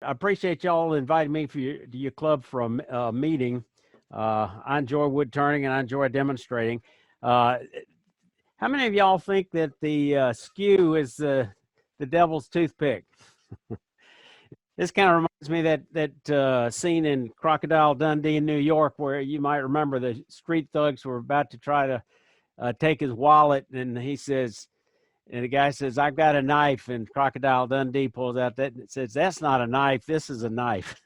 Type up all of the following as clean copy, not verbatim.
I appreciate y'all inviting me to your club for a meeting. I enjoy wood turning and I enjoy demonstrating. How many of y'all think that the skew is the devil's toothpick? This kind of reminds me that scene in Crocodile Dundee in New York, where you might remember the street thugs were about to try to take his wallet, and he says, and the guy says, "I've got a knife," and Crocodile Dundee pulls out that and says, "That's not a knife. This is a knife."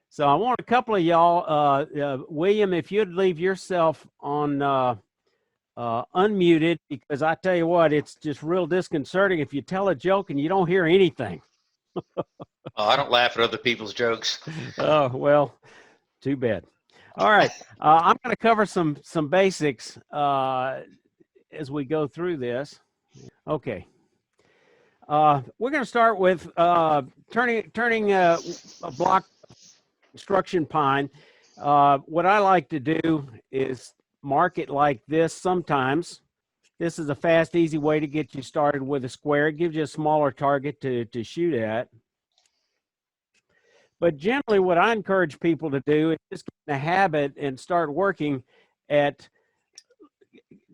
So I want a couple of y'all, William, if you'd leave yourself on unmuted, because I tell you what, it's just real disconcerting if you tell a joke and you don't hear anything. Oh, I don't laugh at other people's jokes. Oh, well, too bad. All right, I'm going to cover some basics as we go through this. Okay. We're going to start with turning a block construction pine. What I like to do is mark it like this sometimes. This is a fast, easy way to get you started with a square. It gives you a smaller target to shoot at. But generally, what I encourage people to do is just get in a habit and start working at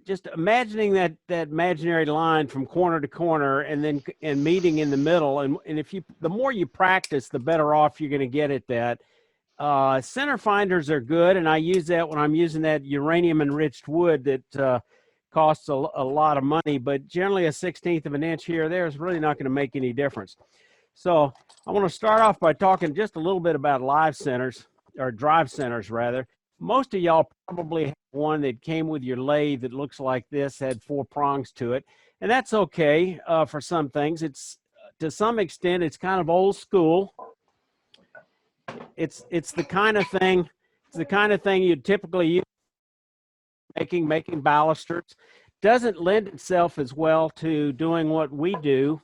just imagining that imaginary line from corner to corner and meeting in the middle. And if the more you practice, the better off you're going to get at that. Center finders are good, and I use that when I'm using that uranium enriched wood that costs a lot of money, but generally a 1/16 of an inch here or there is really not going to make any difference. So I want to start off by talking just a little bit about live centers, or drive centers rather. Most of y'all probably have one that came with your lathe that looks like this, had 4 prongs to it, and that's okay for some things. It's to some extent it's kind of old school. It's the kind of thing you'd typically use making balusters. Doesn't lend itself as well to doing what we do.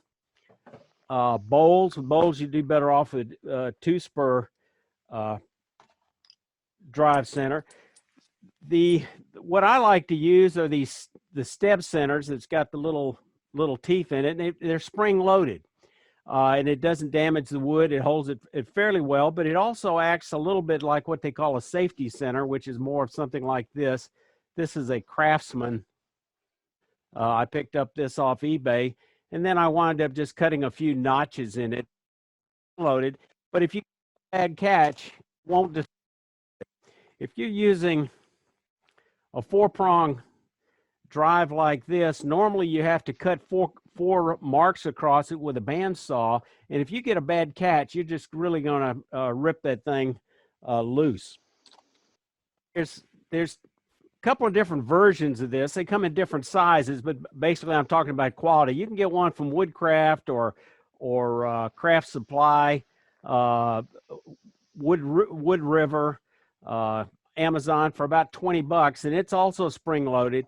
Bowls you do better off with 2-spur drive center. What I like to use are the step centers that's got the little teeth in it, and they're spring loaded. And it doesn't damage the wood. It holds it fairly well, but it also acts a little bit like what they call a safety center, which is more of something like this. This is a Craftsman. I picked up this off eBay, and then I wound up just cutting a few notches in it, loaded. But if you bad catch, won't just. If you're using a 4-prong drive like this, normally you have to cut four marks across it with a bandsaw, and if you get a bad catch, you're just really going to rip that thing loose. There's a couple of different versions of this. They come in different sizes, but basically I'm talking about quality. You can get one from Woodcraft or Craft Supply, Wood River, Amazon for about $20, and it's also spring loaded.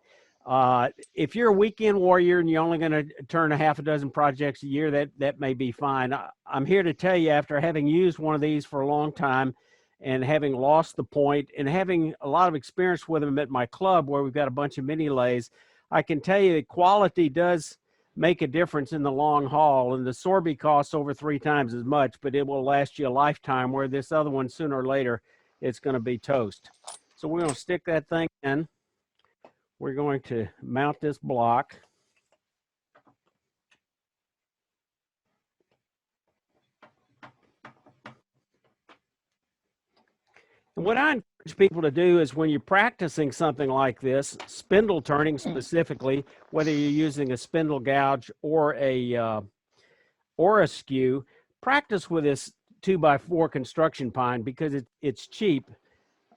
If you're a weekend warrior and you're only going to turn a half a dozen projects a year, that may be fine. I'm here to tell you, after having used one of these for a long time and having lost the point and having a lot of experience with them at my club where we've got a bunch of mini lathes, I can tell you that quality does make a difference in the long haul. And the Sorby costs over 3 times as much, but it will last you a lifetime, where this other one, sooner or later, it's going to be toast. So we're going to stick that thing in. We're going to mount this block. And what I encourage people to do is, when you're practicing something like this, spindle turning specifically, whether you're using a spindle gouge or a skew, practice with this 2x4 construction pine, because it's cheap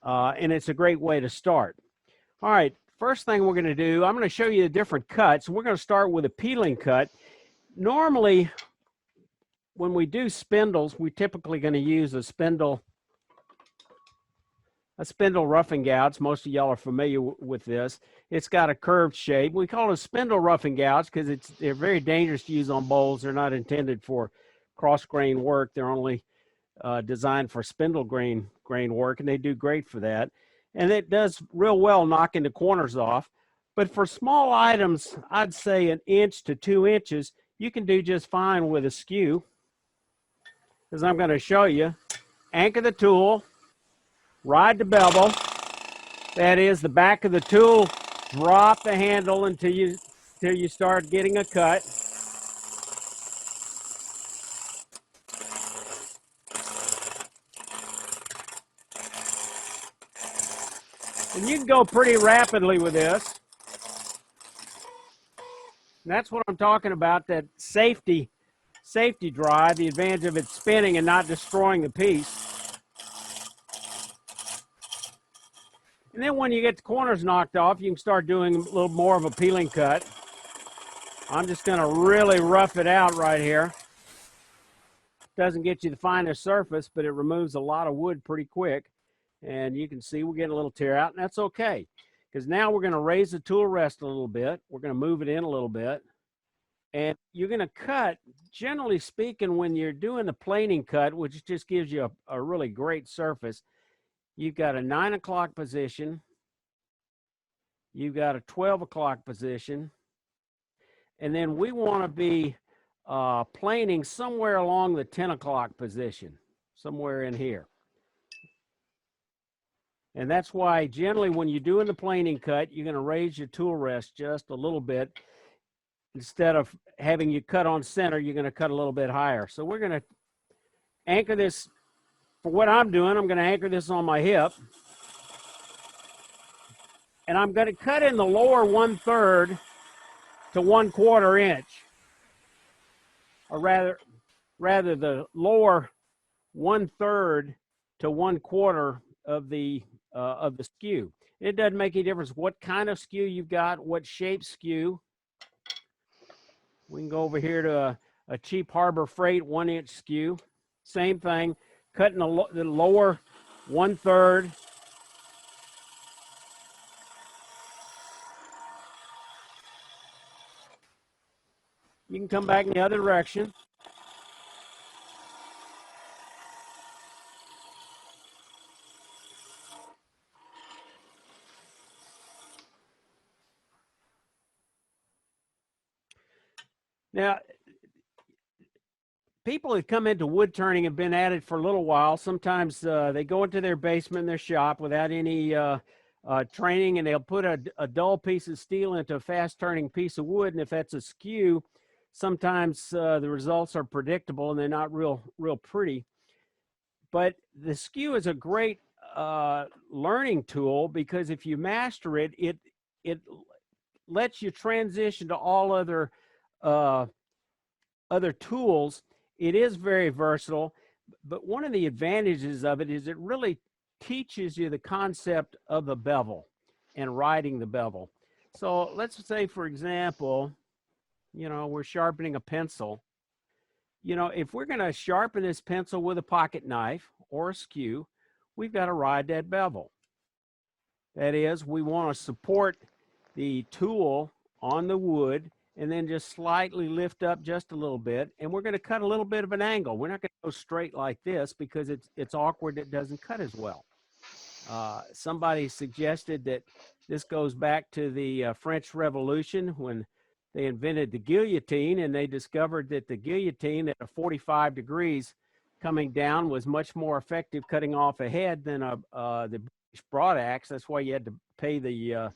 and it's a great way to start. All right. First thing we're going to do, I'm going to show you the different cuts. We're going to start with a peeling cut. Normally, when we do spindles, we're typically going to use a spindle roughing gouge. Most of y'all are familiar with this. It's got a curved shape. We call it a spindle roughing gouge because they're very dangerous to use on bowls. They're not intended for cross grain work. They're only designed for spindle grain work, and they do great for that. And it does real well knocking the corners off. But for small items, I'd say 1 inch to 2 inches, you can do just fine with a skew. as I'm going to show you. Anchor the tool, ride the bevel. That is, the back of the tool, drop the handle until you start getting a cut. And you can go pretty rapidly with this. And that's what I'm talking about, that safety drive, the advantage of it spinning and not destroying the piece. And then when you get the corners knocked off, you can start doing a little more of a peeling cut. I'm just going to really rough it out right here. Doesn't get you the finest surface, but it removes a lot of wood pretty quick. And you can see we're getting a little tear out, and that's okay. Because now we're going to raise the tool rest a little bit. We're going to move it in a little bit. And you're going to cut, generally speaking, when you're doing the planing cut, which just gives you a really great surface, you've got a 9 o'clock position. You've got a 12 o'clock position. And then we want to be planing somewhere along the 10 o'clock position, somewhere in here. And that's why generally when you're doing the planing cut, you're going to raise your tool rest just a little bit. Instead of having you cut on center, you're going to cut a little bit higher. So we're going to anchor this. For what I'm doing, I'm going to anchor this on my hip. And I'm going to cut in the lower 1/3 to 1/4 inch. Or rather the lower 1/3 to 1/4 of the skew. It doesn't make any difference what kind of skew you've got, what shape skew. We can go over here to a cheap Harbor Freight 1-inch skew. Same thing, cutting the lower 1/3. You can come back in the other direction. Now, people that come into wood turning have been at it for a little while. Sometimes they go into their basement in their shop without any training, and they'll put a dull piece of steel into a fast turning piece of wood. And if that's a skew, sometimes the results are predictable and they're not real pretty. But the skew is a great learning tool, because if you master it, it lets you transition to all other tools. It is very versatile, but one of the advantages of it is it really teaches you the concept of the bevel and riding the bevel. So let's say, for example, we're sharpening a pencil. If we're going to sharpen this pencil with a pocket knife or a skew, we've got to ride that bevel. That is, we want to support the tool on the wood and then just slightly lift up just a little bit. And we're going to cut a little bit of an angle. We're not going to go straight like this because it's awkward. It doesn't cut as well. Somebody suggested that this goes back to the French Revolution, when they invented the guillotine, and they discovered that the guillotine at 45 degrees coming down was much more effective cutting off a head than the British broadaxe. That's why you had to pay the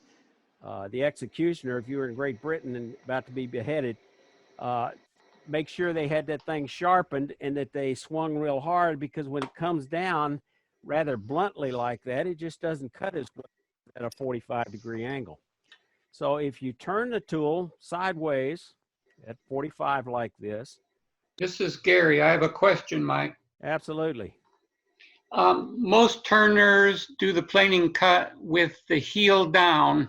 executioner, if you were in Great Britain and about to be beheaded, make sure they had that thing sharpened and that they swung real hard, because when it comes down rather bluntly like that, it just doesn't cut as well at a 45-degree angle. So if you turn the tool sideways at 45 like this. This is Gary. I have a question, Mike. Absolutely. Most turners do the planing cut with the heel down.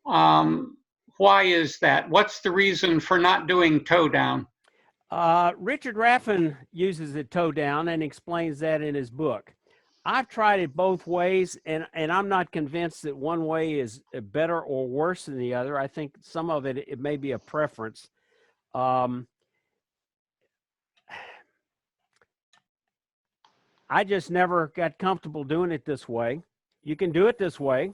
Why is that? What's the reason for not doing toe down? Richard Raffin uses it toe down and explains that in his book. I've tried it both ways, and I'm not convinced that one way is better or worse than the other. I think some of it may be a preference. I just never got comfortable doing it this way. You can do it this way.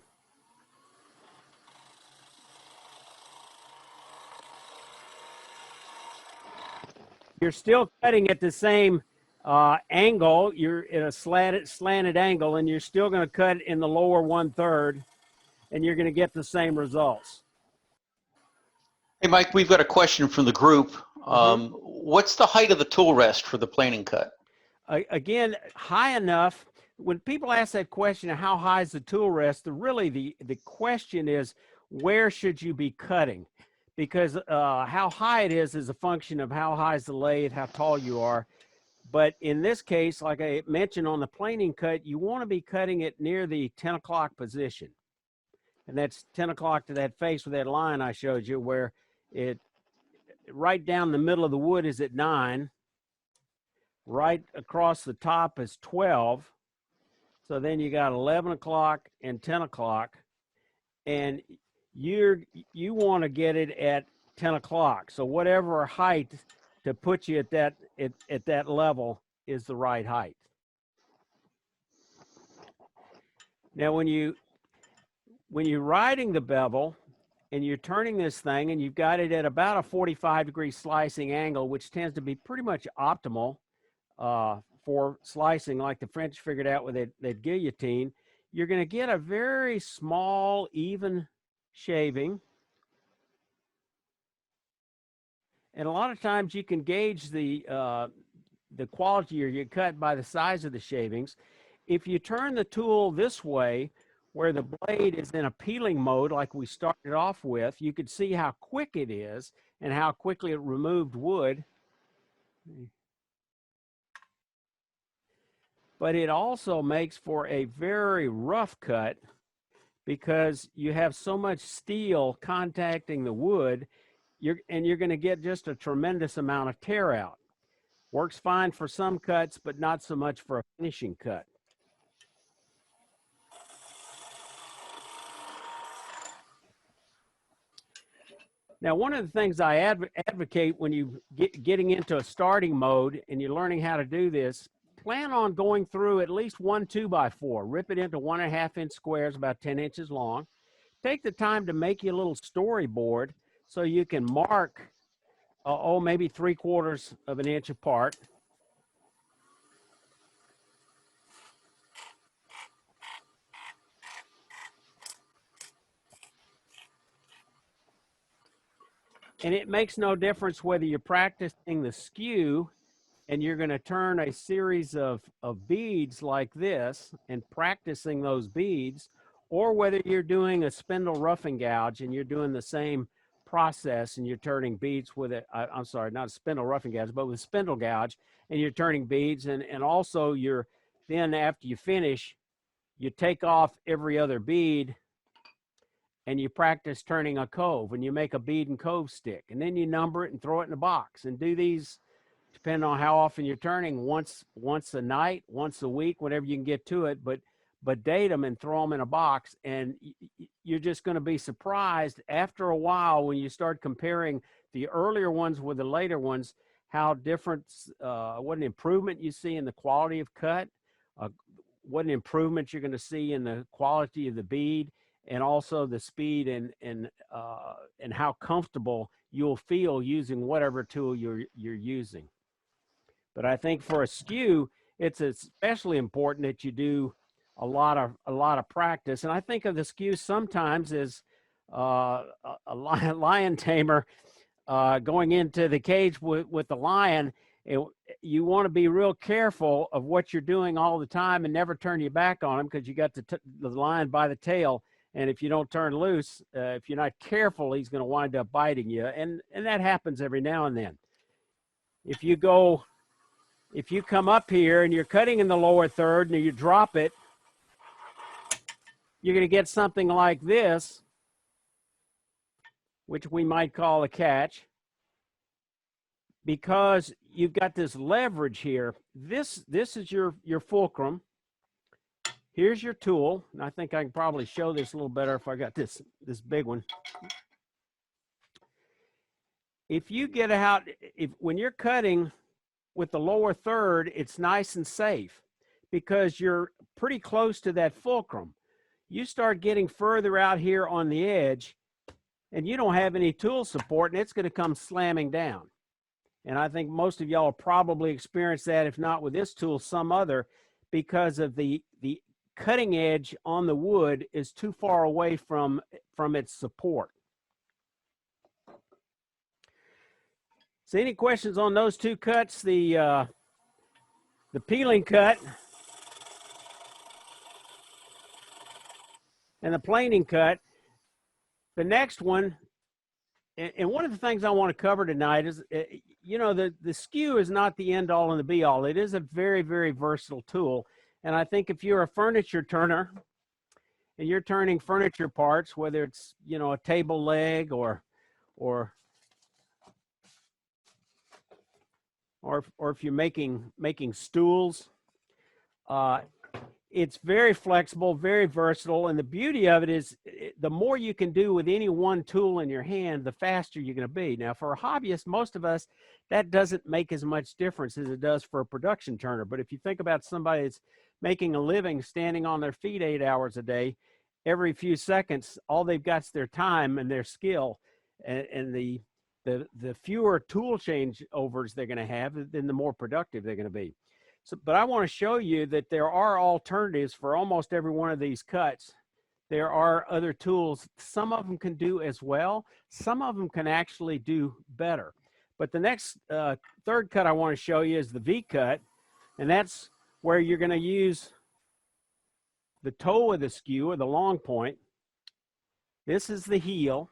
You're still cutting at the same angle, you're in a slanted angle, and you're still going to cut in the lower 1/3, and you're going to get the same results. Hey, Mike, we've got a question from the group. What's the height of the tool rest for the planing cut? Again, high enough. When people ask that question, how high is the tool rest, the question is, where should you be cutting? Because how high it is a function of how high is the lathe, how tall you are. But in this case, like I mentioned on the planing cut, you want to be cutting it near the 10 o'clock position. And that's 10 o'clock to that face with that line I showed you, where it right down the middle of the wood is at 9. Right across the top is 12. So then you got 11 o'clock and 10 o'clock. And you want to get it at 10 o'clock. So whatever height to put you at that level is the right height. Now, when you're riding the bevel and you're turning this thing and you've got it at about a 45-degree slicing angle, which tends to be pretty much optimal for slicing, like the French figured out with that guillotine, you're going to get a very small, even shaving. And a lot of times you can gauge the quality of your cut by the size of the shavings. If you turn the tool this way, where the blade is in a peeling mode like we started off with, you could see how quick it is and how quickly it removed wood. But it also makes for a very rough cut because you have so much steel contacting the wood, you're going to get just a tremendous amount of tear out. Works fine for some cuts, but not so much for a finishing cut. Now, one of the things I advocate when you getting into a starting mode and you're learning how to do this, plan on going through at least one 2x4. Rip it into 1.5-inch squares, about 10 inches long. Take the time to make you a little storyboard so you can mark, maybe 3/4 of an inch apart. And it makes no difference whether you're practicing the skew and you're going to turn a series of beads like this and practicing those beads, or whether you're doing a spindle roughing gouge and you're doing the same process and you're turning beads with it. I'm sorry, not a spindle roughing gouge, but with spindle gouge, and you're turning beads. And also then after you finish, you take off every other bead and you practice turning a cove, and you make a bead and cove stick, and then you number it and throw it in a box, and do these, depending on how often you're turning, once a night, once a week, whatever you can get to it, but date them and throw them in a box. And you're just going to be surprised after a while when you start comparing the earlier ones with the later ones, how different, what an improvement you see in the quality of cut, what an improvement you're going to see in the quality of the bead, and also the speed and how comfortable you'll feel using whatever tool you're using. But I think for a skew, it's especially important that you do a lot of practice. And I think of the skew sometimes as a lion tamer going into the cage with the lion. You want to be real careful of what you're doing all the time and never turn your back on him, because you got the lion by the tail. And if you don't turn loose, if you're not careful, he's going to wind up biting you. And that happens every now and then. If you come up here and you're cutting in the lower third and you drop it, you're going to get something like this, which we might call a catch, because you've got this leverage here. This is your fulcrum. Here's your tool, and I think I can probably show this a little better if I got this big one. If you get out, when you're cutting with the lower third, it's nice and safe because you're pretty close to that fulcrum. You start getting further out here on the edge, and you don't have any tool support, and it's going to come slamming down. And I think most of y'all probably experienced that, if not with this tool, some other, because of the cutting edge on the wood is too far away from its support. So any questions on those two cuts? The peeling cut and the planing cut. The next one, and one of the things I want to cover tonight is, you know, the Skew is not the end all and the be all. It is a very, very versatile tool. And I think if you're a furniture turner and you're turning furniture parts, whether it's, you know, a table leg or if you're making stools, it's very flexible, very versatile. And the beauty of it is the more you can do with any one tool in your hand, the faster you're going to be. Now, for a hobbyist, most of us, that doesn't make as much difference as it does for a production turner. But if you think about somebody that's making a living standing on their feet 8 hours a day, every few seconds, all they've got is their time and their skill. And the fewer tool changeovers they're going to have, then the more productive they're going to be. So, but I want to show you that there are alternatives for almost every one of these cuts. There are other tools. Some of them can do as well. Some of them can actually do better. But the next third cut I want to show you is the V cut, and that's where you're going to use the toe of the skew or the long point. This is the heel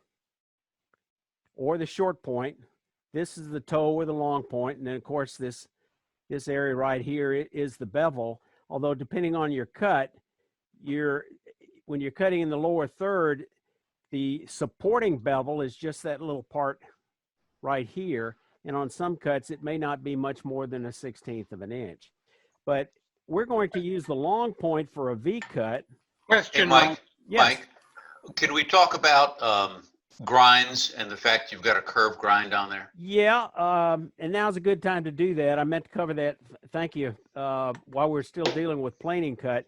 or the short point. This is the toe or the long point, and then of course this area right here is the bevel. Although depending on your cut, when you're cutting in the lower third, the supporting bevel is just that little part right here. And on some cuts, it may not be much more than 1/16 of an inch. But we're going to use the long point for a V cut. Question, Hey, Mike, Yes. Mike, can we talk about grinds and the fact you've got a curved grind on there? Yeah, and now's a good time to do that. I meant to cover that, thank you, while we're still dealing with planing cut.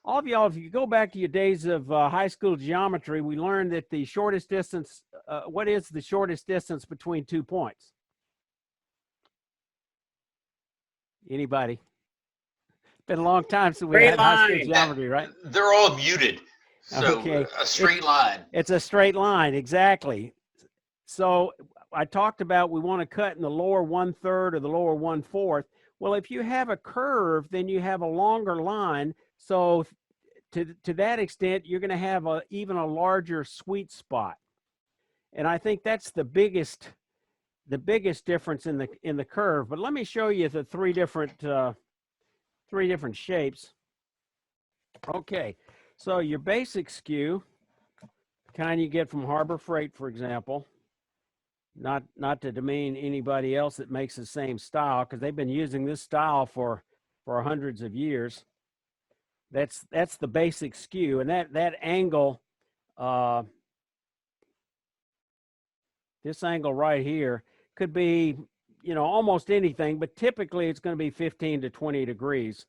All of y'all, if you go back to your days of high school geometry, we learned that the shortest distance, what is the shortest distance between 2 points? Anybody? Been a long time since we had high school geometry, right? They're all muted. So Okay. a straight line. It's a straight line, exactly. So I talked about we want to cut in the lower 1/3 or the lower 1/4. Well, if you have a curve, then you have a longer line. So to that extent, you're going to have even a larger sweet spot. And I think that's the biggest difference in the curve. But let me show you the three different shapes. Okay. So your basic skew, kind you get from Harbor Freight, for example, not to demean anybody else that makes the same style, because they've been using this style for hundreds of years. That's the basic skew, and that angle, this angle right here could be, you know, almost anything, but typically it's going to be 15 to 20 degrees.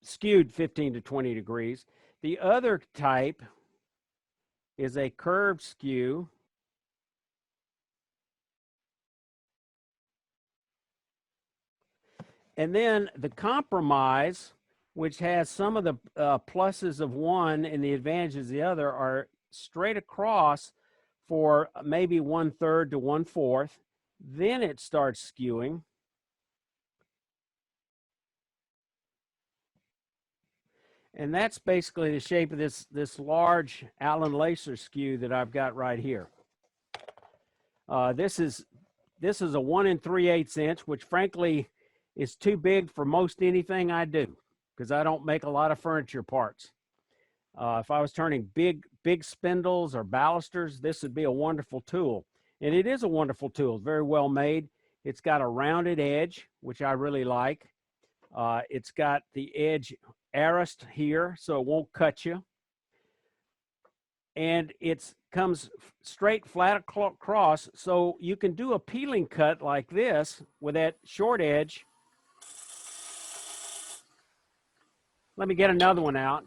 Skewed 15 to 20 degrees. The other type is a curved skew. And then the compromise, which has some of the pluses of one and the advantages of the other, are straight across for maybe 1/3 to 1/4. Then it starts skewing. And that's basically the shape of this large Allen laser skew that I've got right here. This is a 1 3/8 inch, which frankly is too big for most anything I do, because I don't make a lot of furniture parts. If I was turning big spindles or balusters, this would be a wonderful tool. And it is a wonderful tool, very well made. It's got a rounded edge, which I really like. It's got the edge arrest here, so it won't cut you. And it comes straight flat across, so you can do a peeling cut like this with that short edge. Let me get another one out.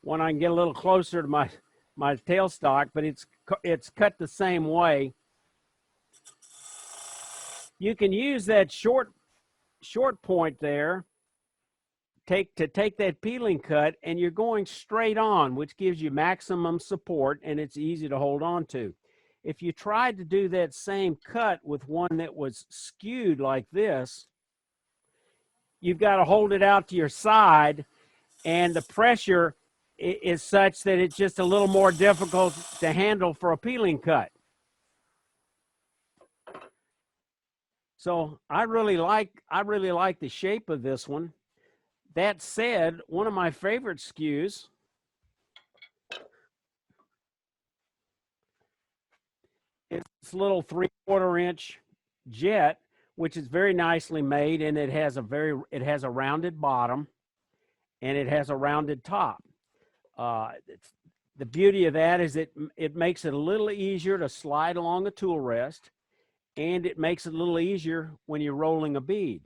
One I can get a little closer to my tailstock, but it's it's cut the same way. You can use that short point there to take that peeling cut, and you're going straight on, which gives you maximum support, and it's easy to hold on to. If you tried to do that same cut with one that was skewed like this, you've got to hold it out to your side, and the pressure is such that it's just a little more difficult to handle for a peeling cut. So I really like the shape of this one. That said, one of my favorite skews is this little 3/4 inch jet, which is very nicely made, and it has a rounded bottom and it has a rounded top. The beauty of that is it makes it a little easier to slide along a tool rest, and it makes it a little easier when you're rolling a bead.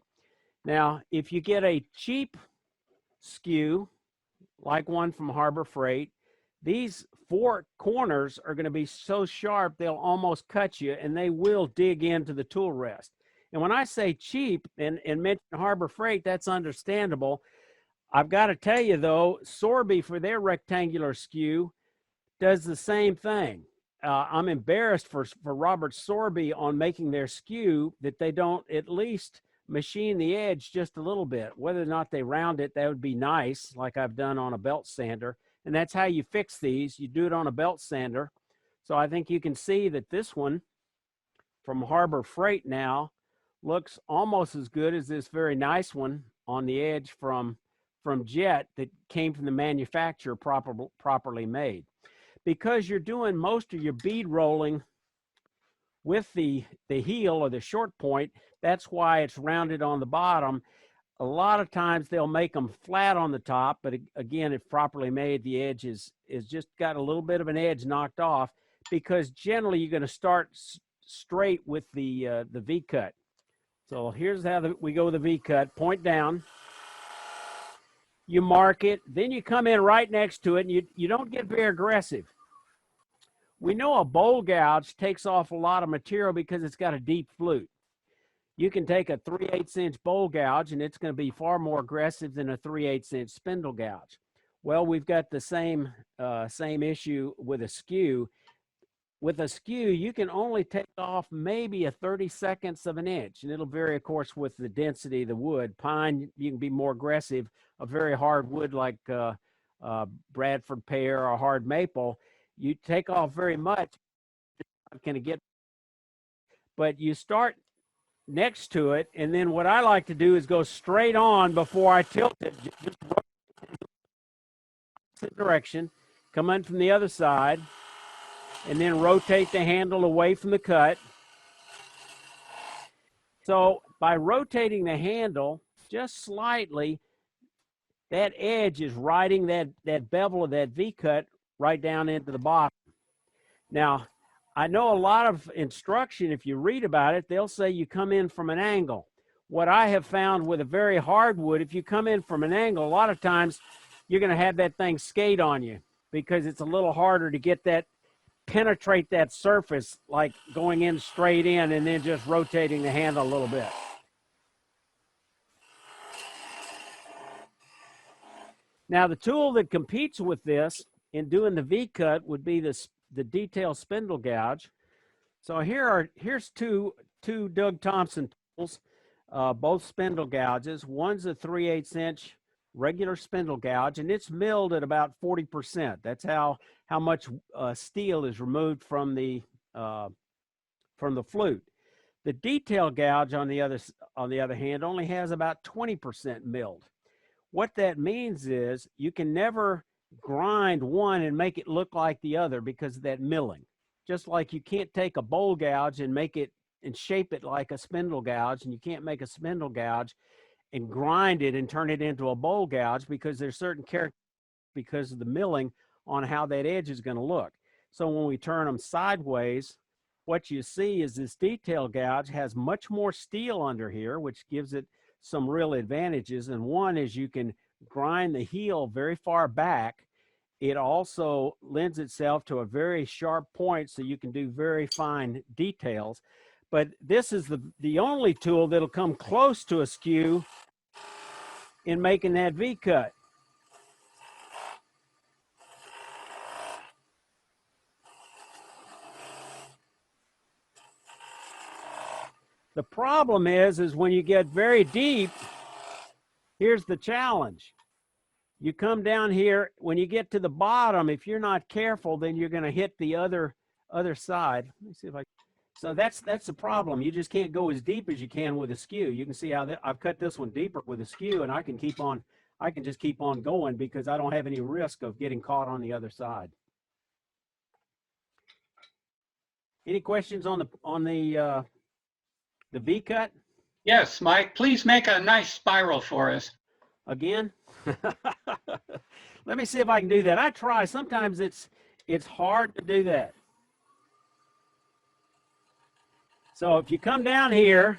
Now, if you get a cheap skew, like one from Harbor Freight, these 4 corners are going to be so sharp they'll almost cut you, and they will dig into the tool rest. And when I say cheap and mention Harbor Freight, that's understandable. I've got to tell you, though, Sorby, for their rectangular skew, does the same thing. I'm embarrassed for Robert Sorby on making their skew that they don't at least machine the edge just a little bit. Whether or not they round it, that would be nice, like I've done on a belt sander. And that's how you fix these. You do it on a belt sander. So I think you can see that this one from Harbor Freight now looks almost as good as this very nice one on the edge from Jet that came from the manufacturer, properly made. Because you're doing most of your bead rolling with the heel or the short point, that's why it's rounded on the bottom. A lot of times they'll make them flat on the top, but again, if properly made, the edge is just got a little bit of an edge knocked off, because generally you're going to start straight with the V-cut. So here's how we go with the V-cut. Point down. You mark it, then you come in right next to it, and you don't get very aggressive. We know a bowl gouge takes off a lot of material because it's got a deep flute. You can take a 3/8 inch bowl gouge, and it's going to be far more aggressive than a 3/8 inch spindle gouge. Well, we've got the same issue with a skew. With a skew, you can only take off maybe a 32nd of an inch, and it'll vary, of course, with the density of the wood. Pine, you can be more aggressive. A very hard wood like Bradford pear or hard maple, you take off very much, but you start next to it, and then what I like to do is go straight on before I tilt it. Just the direction, come in from the other side, and then rotate the handle away from the cut. So by rotating the handle just slightly, that edge is riding that bevel of that V-cut right down into the bottom. Now, I know a lot of instruction, if you read about it, they'll say you come in from an angle. What I have found with a very hard wood, if you come in from an angle, a lot of times you're going to have that thing skate on you, because it's a little harder to get that, penetrate that surface, like going in straight in and then just rotating the handle a little bit. Now, the tool that competes with this in doing the V-cut would be the detail spindle gouge. So here's two Doug Thompson tools, both spindle gouges. One's a 3/8 inch regular spindle gouge, and it's milled at about 40%. That's how much steel is removed from the flute. The detail gouge, on the other hand, only has about 20% milled. What that means is you can never grind one and make it look like the other because of that milling. Just like you can't take a bowl gouge and make it and shape it like a spindle gouge, and you can't make a spindle gouge and grind it and turn it into a bowl gouge, because there's certain characteristics because of the milling on how that edge is going to look. So when we turn them sideways, what you see is this detail gouge has much more steel under here, which gives it some real advantages. And one is you can grind the heel very far back, it also lends itself to a very sharp point, so you can do very fine details. But this is the only tool that'll come close to a skew in making that V-cut. The problem is when you get very deep, here's the challenge. You come down here, when you get to the bottom, if you're not careful, then you're going to hit the other side. Let me see if I. So that's the problem. You just can't go as deep as you can with a skew. You can see how I've cut this one deeper with a skew, and I can just keep on going because I don't have any risk of getting caught on the other side. Any questions on the V-cut? Yes, Mike, please make a nice spiral for us. Again? Let me see if I can do that. I try. Sometimes it's hard to do that. So if you come down here,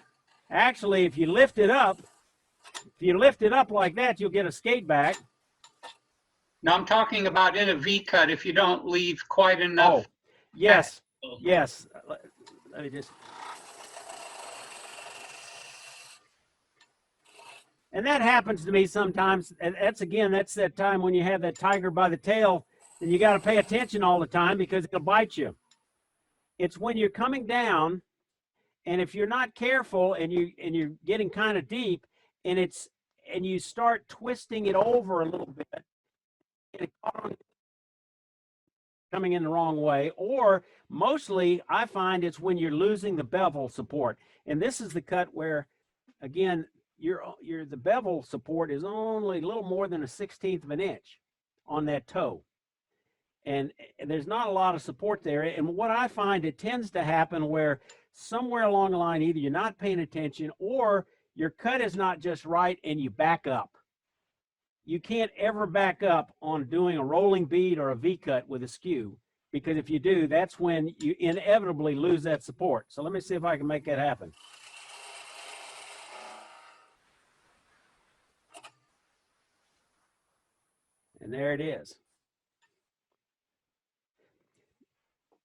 actually, if you lift it up like that, you'll get a skate back. Now I'm talking about in a V-cut if you don't leave quite enough. Oh, yes, yes. Let me just. And that happens to me sometimes. And that's that time when you have that tiger by the tail, and you got to pay attention all the time because it'll bite you. It's when you're coming down, and if you're not careful and you're getting kind of deep, and you start twisting it over a little bit, and coming in the wrong way, or mostly I find it's when you're losing the bevel support. And this is the cut where, again, the bevel support is only a little more than 1/16 of an inch on that toe. And there's not a lot of support there. And what I find, it tends to happen where somewhere along the line, either you're not paying attention or your cut is not just right and you back up. You can't ever back up on doing a rolling bead or a V-cut with a skew, because if you do, that's when you inevitably lose that support. So let me see if I can make that happen. And there it is.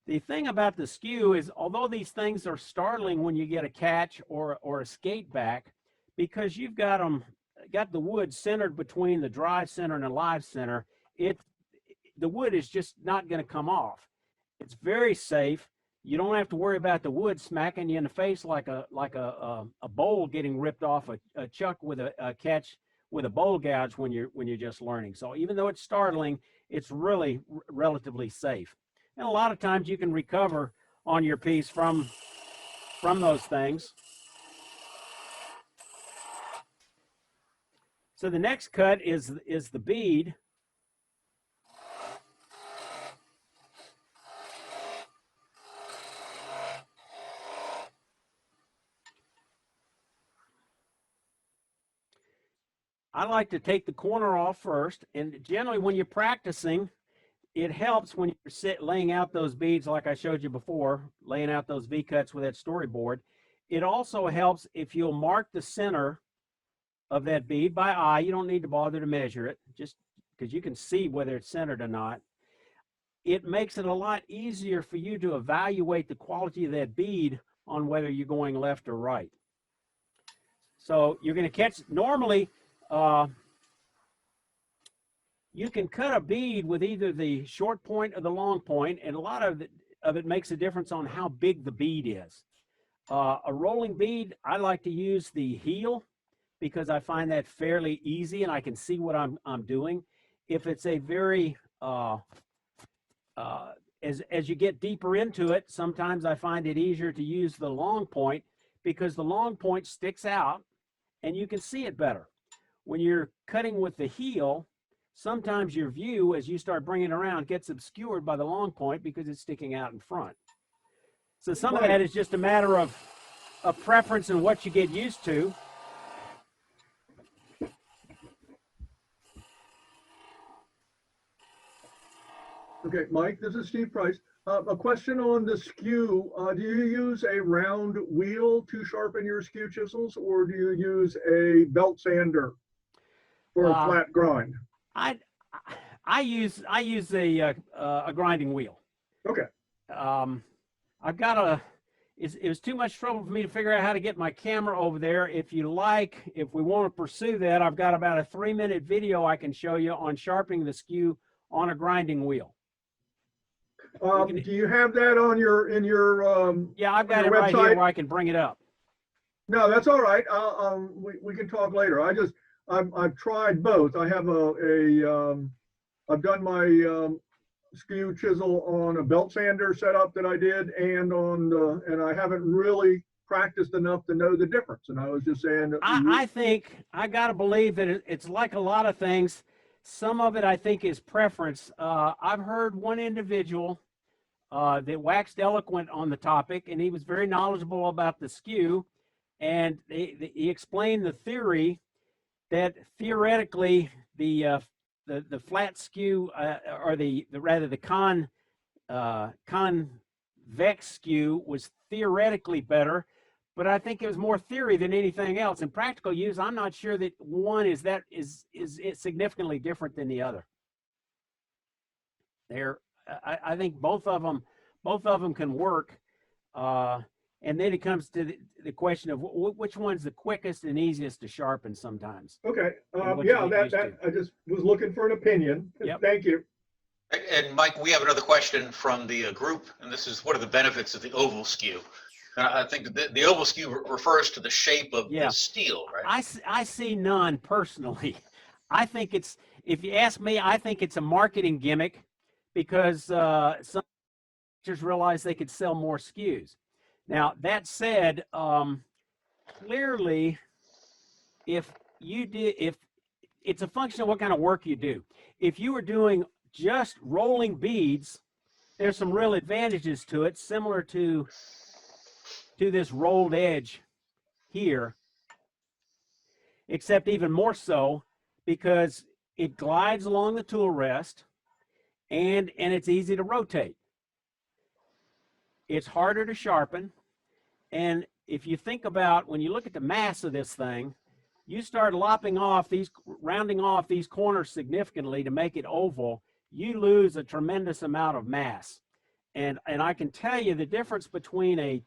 The thing about the skew is, although these things are startling when you get a catch or a skate back, because you've got the wood centered between the dry center and the live center, the wood is just not going to come off. It's very safe. You don't have to worry about the wood smacking you in the face like a bowl getting ripped off a chuck with a catch with a bowl gouge when you're just learning. So even though it's startling, it's really relatively safe. And a lot of times you can recover on your piece from those things. So the next cut is the bead. I like to take the corner off first, and generally when you're practicing, it helps when you're laying out those beads like I showed you before, laying out those V-cuts with that storyboard. It also helps if you'll mark the center of that bead by eye. You don't need to bother to measure it, just because you can see whether it's centered or not. It makes it a lot easier for you to evaluate the quality of that bead on whether you're going left or right. So you're going to catch, normally, you can cut a bead with either the short point or the long point, and a lot of it makes a difference on how big the bead is. A rolling bead, I like to use the heel because I find that fairly easy and I can see what I'm doing. If it's a very, as you get deeper into it, sometimes I find it easier to use the long point because the long point sticks out and you can see it better. When you're cutting with the heel, sometimes your view, as you start bringing it around, gets obscured by the long point because it's sticking out in front. So some of that is just a matter of preference and what you get used to. Okay, Mike, this is Steve Price. A question on the skew. Do you use a round wheel to sharpen your skew chisels, or do you use a belt sander for a flat grind? I I use a grinding wheel. Okay. I've got it was too much trouble for me to figure out how to get my camera over there. If you like, if we want to pursue that, I've got about a 3-minute video I can show you on sharpening the skew on a grinding wheel. Do you have that on your Yeah, I've got your it right here website? where I can bring it up. No, that's all right. We can talk later. I've tried both. I have I've done my skew chisel on a belt sander setup that I did, and and I haven't really practiced enough to know the difference. And I was just saying that I think I got to believe that it's like a lot of things. Some of it I think is preference. I've heard one individual that waxed eloquent on the topic, and he was very knowledgeable about the skew, and he explained the theory that theoretically the flat skew or rather the convex skew was theoretically better, but I think it was more theory than anything else. In practical use, I'm not sure that one is significantly different than the other. I think both of them can work, and then it comes to the question of which one's the quickest and easiest to sharpen sometimes. okay. what Yeah, you get used to. I just was looking for an opinion. Yep. Thank you. And Mike, we have another question from the group, and this is what are the benefits of the oval skew? And I think the oval skew refers to the shape of Yeah. the steel, right? I see none personally. I think if you ask me, I think it's a marketing gimmick because some manufacturers realized they could sell more skews. Now, that said, clearly, if it's a function of what kind of work you do. If you were doing just rolling beads, there's some real advantages to it, similar to this rolled edge here, except even more so because it glides along the tool rest and it's easy to rotate. It's harder to sharpen. And if you think about, when you look at the mass of this thing, you start rounding off these corners significantly to make it oval, you lose a tremendous amount of mass. And I can tell you the difference between a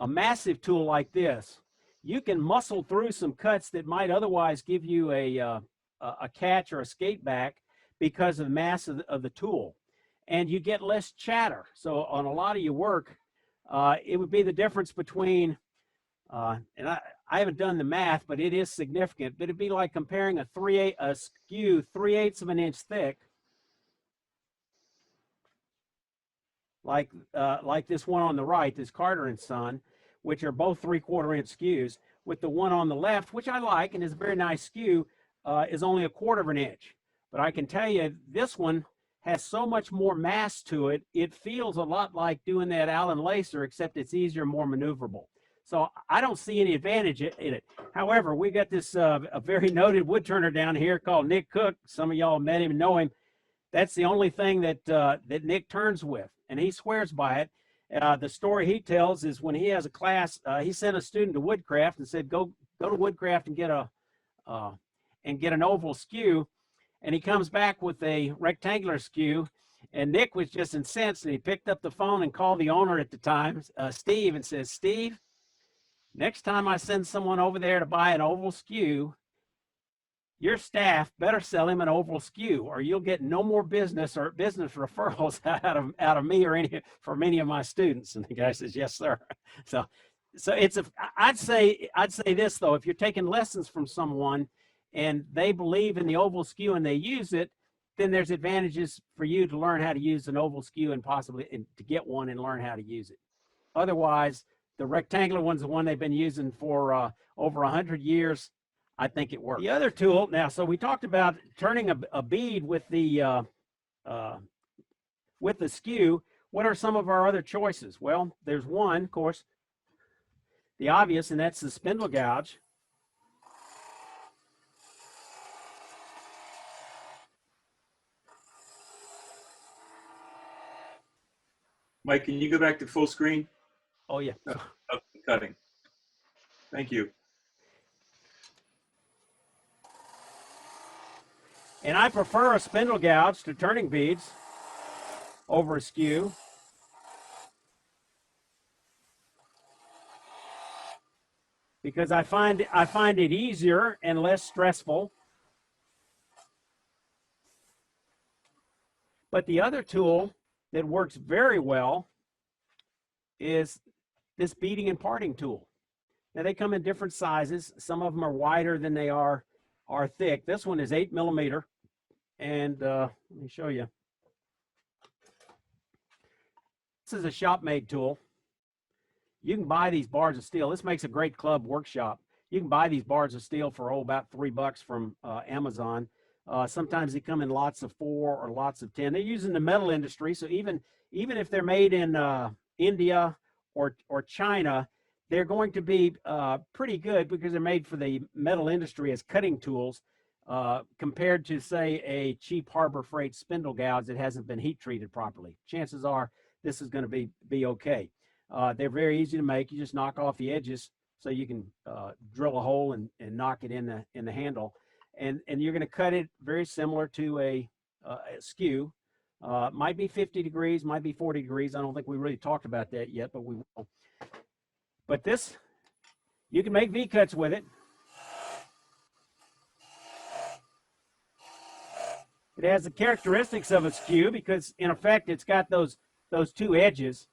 massive tool like this, you can muscle through some cuts that might otherwise give you a catch or a skate back because of the mass of the tool, and you get less chatter. So on a lot of your work, it would be the difference between, and I haven't done the math, but it is significant. But it'd be like comparing a skew 3/8 of an inch thick, like this one on the right, this Carter and Son, which are both 3/4 inch skews, with the one on the left, which I like and is a very nice skew, is only 1/4 inch. But I can tell you this one has so much more mass to it, it feels a lot like doing that Allen lacer, except it's easier, more maneuverable. So I don't see any advantage in it. However, we got this a very noted woodturner down here called Nick Cook. Some of y'all met him and know him. That's the only thing that Nick turns with, and he swears by it. The story he tells is when he has a class, he sent a student to Woodcraft and said, go to Woodcraft and get an oval skew. And he comes back with a rectangular skew, and Nick was just incensed, and he picked up the phone and called the owner at the time, Steve, and says, Steve, next time I send someone over there to buy an oval skew, your staff better sell him an oval skew, or you'll get no more business or business referrals out of me or from any of my students. And the guy says, yes, sir. So I'd say this though, if you're taking lessons from someone and they believe in the oval skew and they use it, then there's advantages for you to learn how to use an oval skew and possibly to get one and learn how to use it. Otherwise, the rectangular one's the one they've been using for over 100 years. I think it works. The other tool, now, so we talked about turning a bead with the skew. What are some of our other choices? Well, there's one, of course, the obvious, and that's the spindle gouge. Mike, can you go back to full screen? Oh, yeah. Of the cutting. Thank you. And I prefer a spindle gouge to turning beads over a skew. Because I find it easier and less stressful. But the other tool that works very well is this beading and parting tool. Now they come in different sizes. Some of them are wider than they are thick. This one is 8 millimeter, and let me show you. This is a shop-made tool. You can buy these bars of steel. This makes a great club workshop. You can buy these bars of steel for about $3 from Amazon. Sometimes they come in lots of 4 or lots of 10. They're using the metal industry, so even if they're made in India or China, they're going to be pretty good because they're made for the metal industry as cutting tools compared to, say, a cheap Harbor Freight spindle gouge that hasn't been heat treated properly. Chances are this is going to be okay. They're very easy to make. You just knock off the edges so you can drill a hole and knock it in the handle. And you're going to cut it very similar to a skew. Might be 50 degrees, might be 40 degrees. I don't think we really talked about that yet, but we will. But this, you can make V-cuts with it. It has the characteristics of a skew because, in effect, it's got those 2 edges.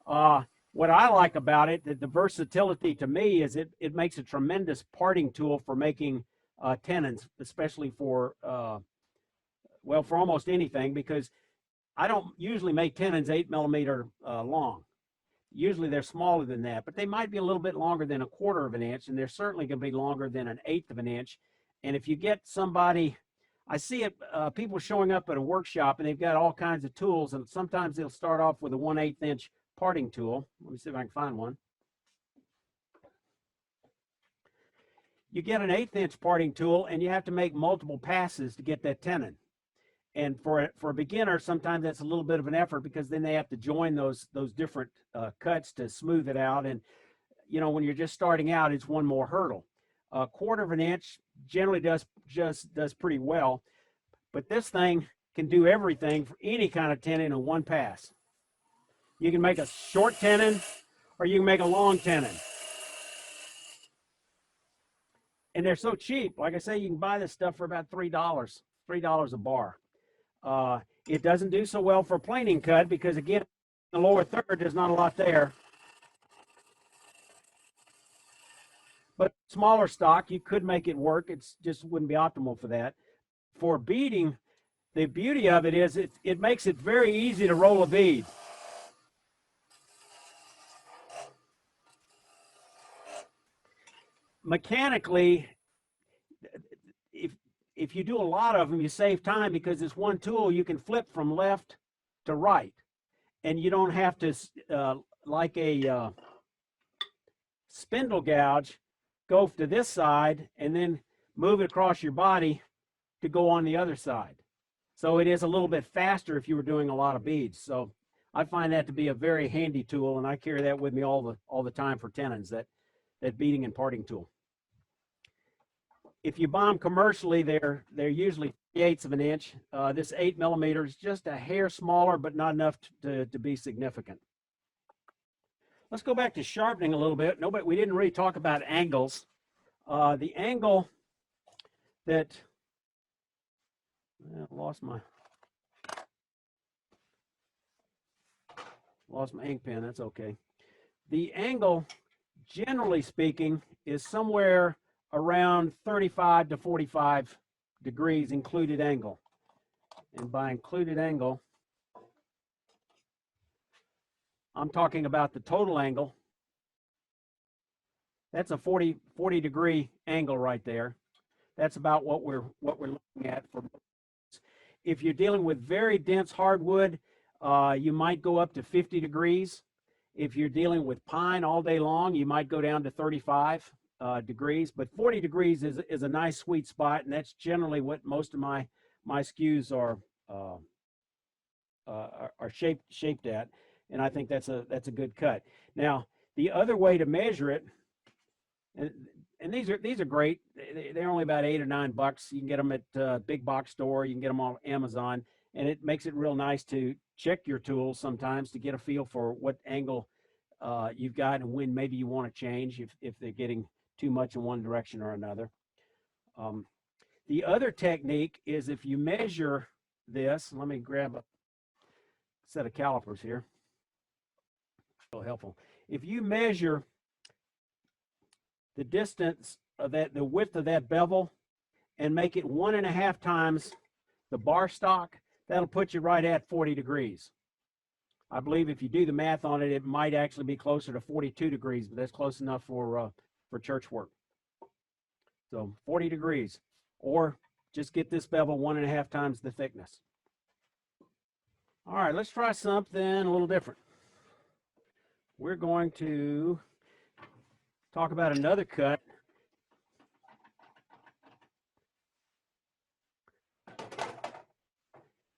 What I like about it, the versatility to me, is it makes a tremendous parting tool for making tenons, especially for for almost anything, because I don't usually make tenons 8 millimeter long. Usually they're smaller than that, but they might be a little bit longer than 1/4 of an inch, and they're certainly going to be longer than 1/8 of an inch. And if you get somebody, I see it, people showing up at a workshop and they've got all kinds of tools, and sometimes they'll start off with a 1/8 inch parting tool. Let me see if I can find one. You get an 1/8 inch parting tool and you have to make multiple passes to get that tenon. And for a beginner, sometimes that's a little bit of an effort because then they have to join those different cuts to smooth it out. And when you're just starting out, it's one more hurdle. 1/4 of an inch generally does pretty well, but this thing can do everything for any kind of tenon in one pass. You can make a short tenon or you can make a long tenon. And they're so cheap. Like I say, you can buy this stuff for about $3 a bar. It doesn't do so well for planing cut because, again, in the lower third, there's not a lot there. But smaller stock, you could make it work. It just wouldn't be optimal for that. For beading, the beauty of it is it makes it very easy to roll a bead. Mechanically, if you do a lot of them, you save time because it's one tool. You can flip from left to right, and you don't have to, like a spindle gouge, go to this side and then move it across your body to go on the other side. So it is a little bit faster if you were doing a lot of beads. So I find that to be a very handy tool, and I carry that with me all the time for tenons, that beading and parting tool. If you buy them commercially, they're usually 3/8 of an inch. This 8 millimeter is just a hair smaller, but not enough to be significant. Let's go back to sharpening a little bit. We didn't really talk about angles. The angle that lost my ink pen. That's okay. The angle, generally speaking, is somewhere around 35 to 45 degrees included angle. And by included angle, I'm talking about the total angle. That's a 40 degree angle right there. That's about what we're looking at. If you're dealing with very dense hardwood, you might go up to 50 degrees. If you're dealing with pine all day long, you might go down to 35 degrees, but 40 degrees is a nice sweet spot, and that's generally what most of my skews are shaped at, and I think that's a good cut. Now, the other way to measure it, and these are great. They're only about $8 or $9. You can get them at big box store. You can get them on Amazon, and it makes it real nice to check your tools sometimes to get a feel for what angle you've got and when maybe you want to change if they're getting too much in one direction or another. The other technique is if you measure this. Let me grab a set of calipers here. Real helpful. If you measure the distance of the width of that bevel, and make it 1.5 times the bar stock, that'll put you right at 40 degrees. I believe if you do the math on it, it might actually be closer to 42 degrees, but that's close enough for church work. So 40 degrees, or just get this bevel 1.5 times the thickness. All right, let's try something a little different. We're going to talk about another cut.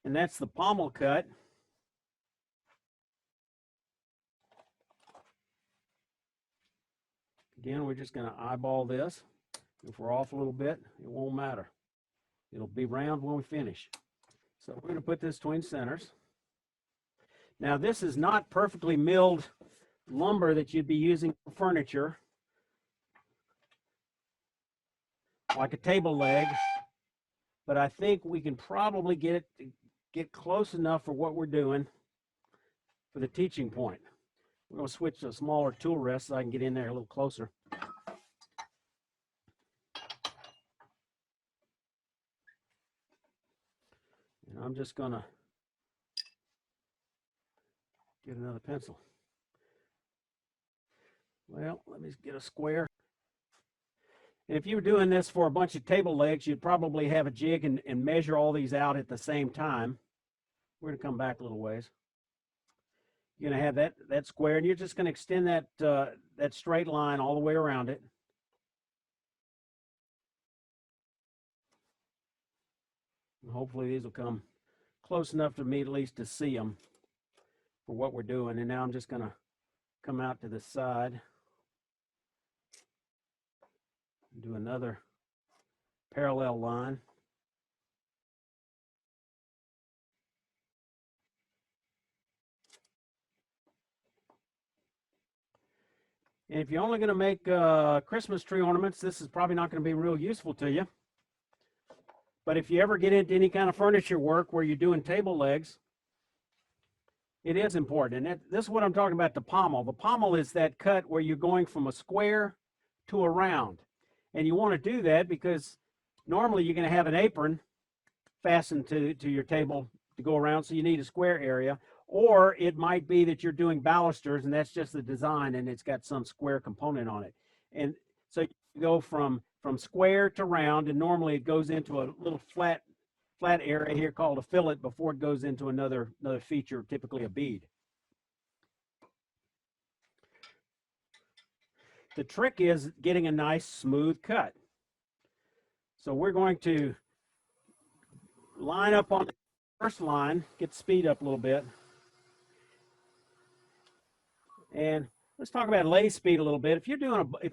And that's the pommel cut. Again, we're just going to eyeball this. If we're off a little bit, it won't matter. It'll be round when we finish. So we're going to put this between centers. Now, this is not perfectly milled lumber that you'd be using for furniture, like a table leg, but I think we can probably get close enough for what we're doing for the teaching point. We're going to switch to a smaller tool rest so I can get in there a little closer. And I'm just going to get another pencil. Well, let me get a square. And if you were doing this for a bunch of table legs, you'd probably have a jig and measure all these out at the same time. We're going to come back a little ways. You're going to have that square, and you're just going to extend that straight line all the way around it. And hopefully these will come close enough to me at least to see them for what we're doing. And now I'm just going to come out to the side. Do another parallel line. And if you're only going to make Christmas tree ornaments, this is probably not going to be real useful to you. But if you ever get into any kind of furniture work where you're doing table legs, it is important. And this is what I'm talking about, the pommel. The pommel is that cut where you're going from a square to a round. And you want to do that because normally you're going to have an apron fastened to your table to go around, so you need a square area. Or it might be that you're doing balusters, and that's just the design, and it's got some square component on it. And so you go from square to round, and normally it goes into a little flat area here called a fillet before it goes into another feature, typically a bead. The trick is getting a nice smooth cut. So we're going to line up on the first line, get the speed up a little bit. And let's talk about lathe speed a little bit. If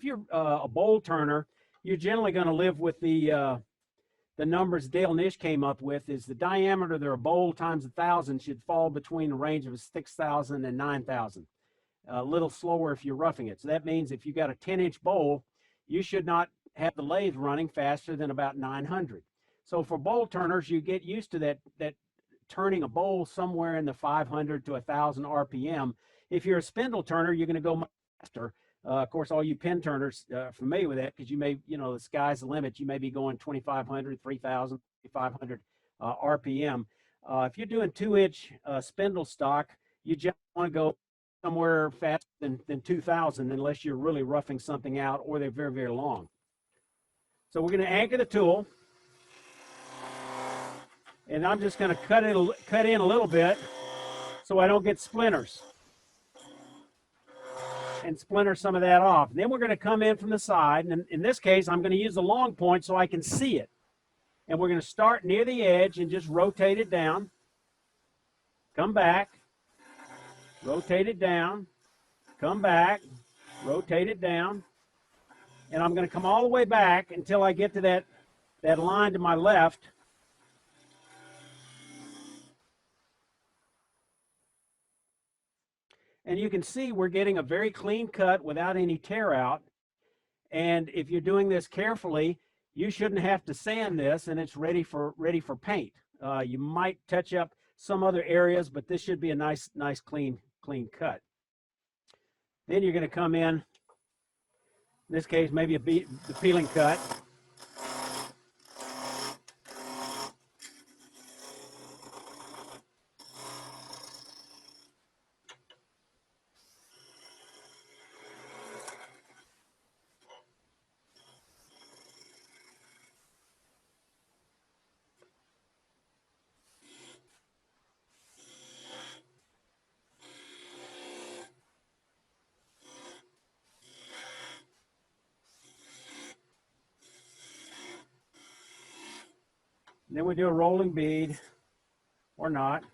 you're a bowl turner, you're generally going to live with the numbers Dale Nish came up with. Is the diameter of their bowl times 1,000 should fall between the range of 6,000 and 9,000. A little slower if you're roughing it. So that means if you've got a 10-inch bowl, you should not have the lathe running faster than about 900. So for bowl turners, you get used to that turning a bowl somewhere in the 500 to 1,000 RPM. If you're a spindle turner, you're going to go much faster. Of course, all you pin turners are familiar with that because you may, the sky's the limit. You may be going 2,500, 3,000, 3,500 RPM. If you're doing 2-inch spindle stock, you just want to go somewhere faster than 2,000 unless you're really roughing something out or they're very, very long. So we're going to anchor the tool. And I'm just going to cut in a little bit so I don't get splinters. And splinter some of that off. And then we're going to come in from the side. And in this case, I'm going to use the long point so I can see it. And we're going to start near the edge and just rotate it down. Come back. Rotate it down. Come back. Rotate it down. and I'm going to come all the way back until I get to that line to my left. And you can see we're getting a very clean cut without any tear out. And if you're doing this carefully, you shouldn't have to sand this, and it's ready for paint. You might touch up some other areas, but this should be a nice clean cut. Then you're going to come in this case, maybe the peeling cut. Then we do a rolling bead, or not.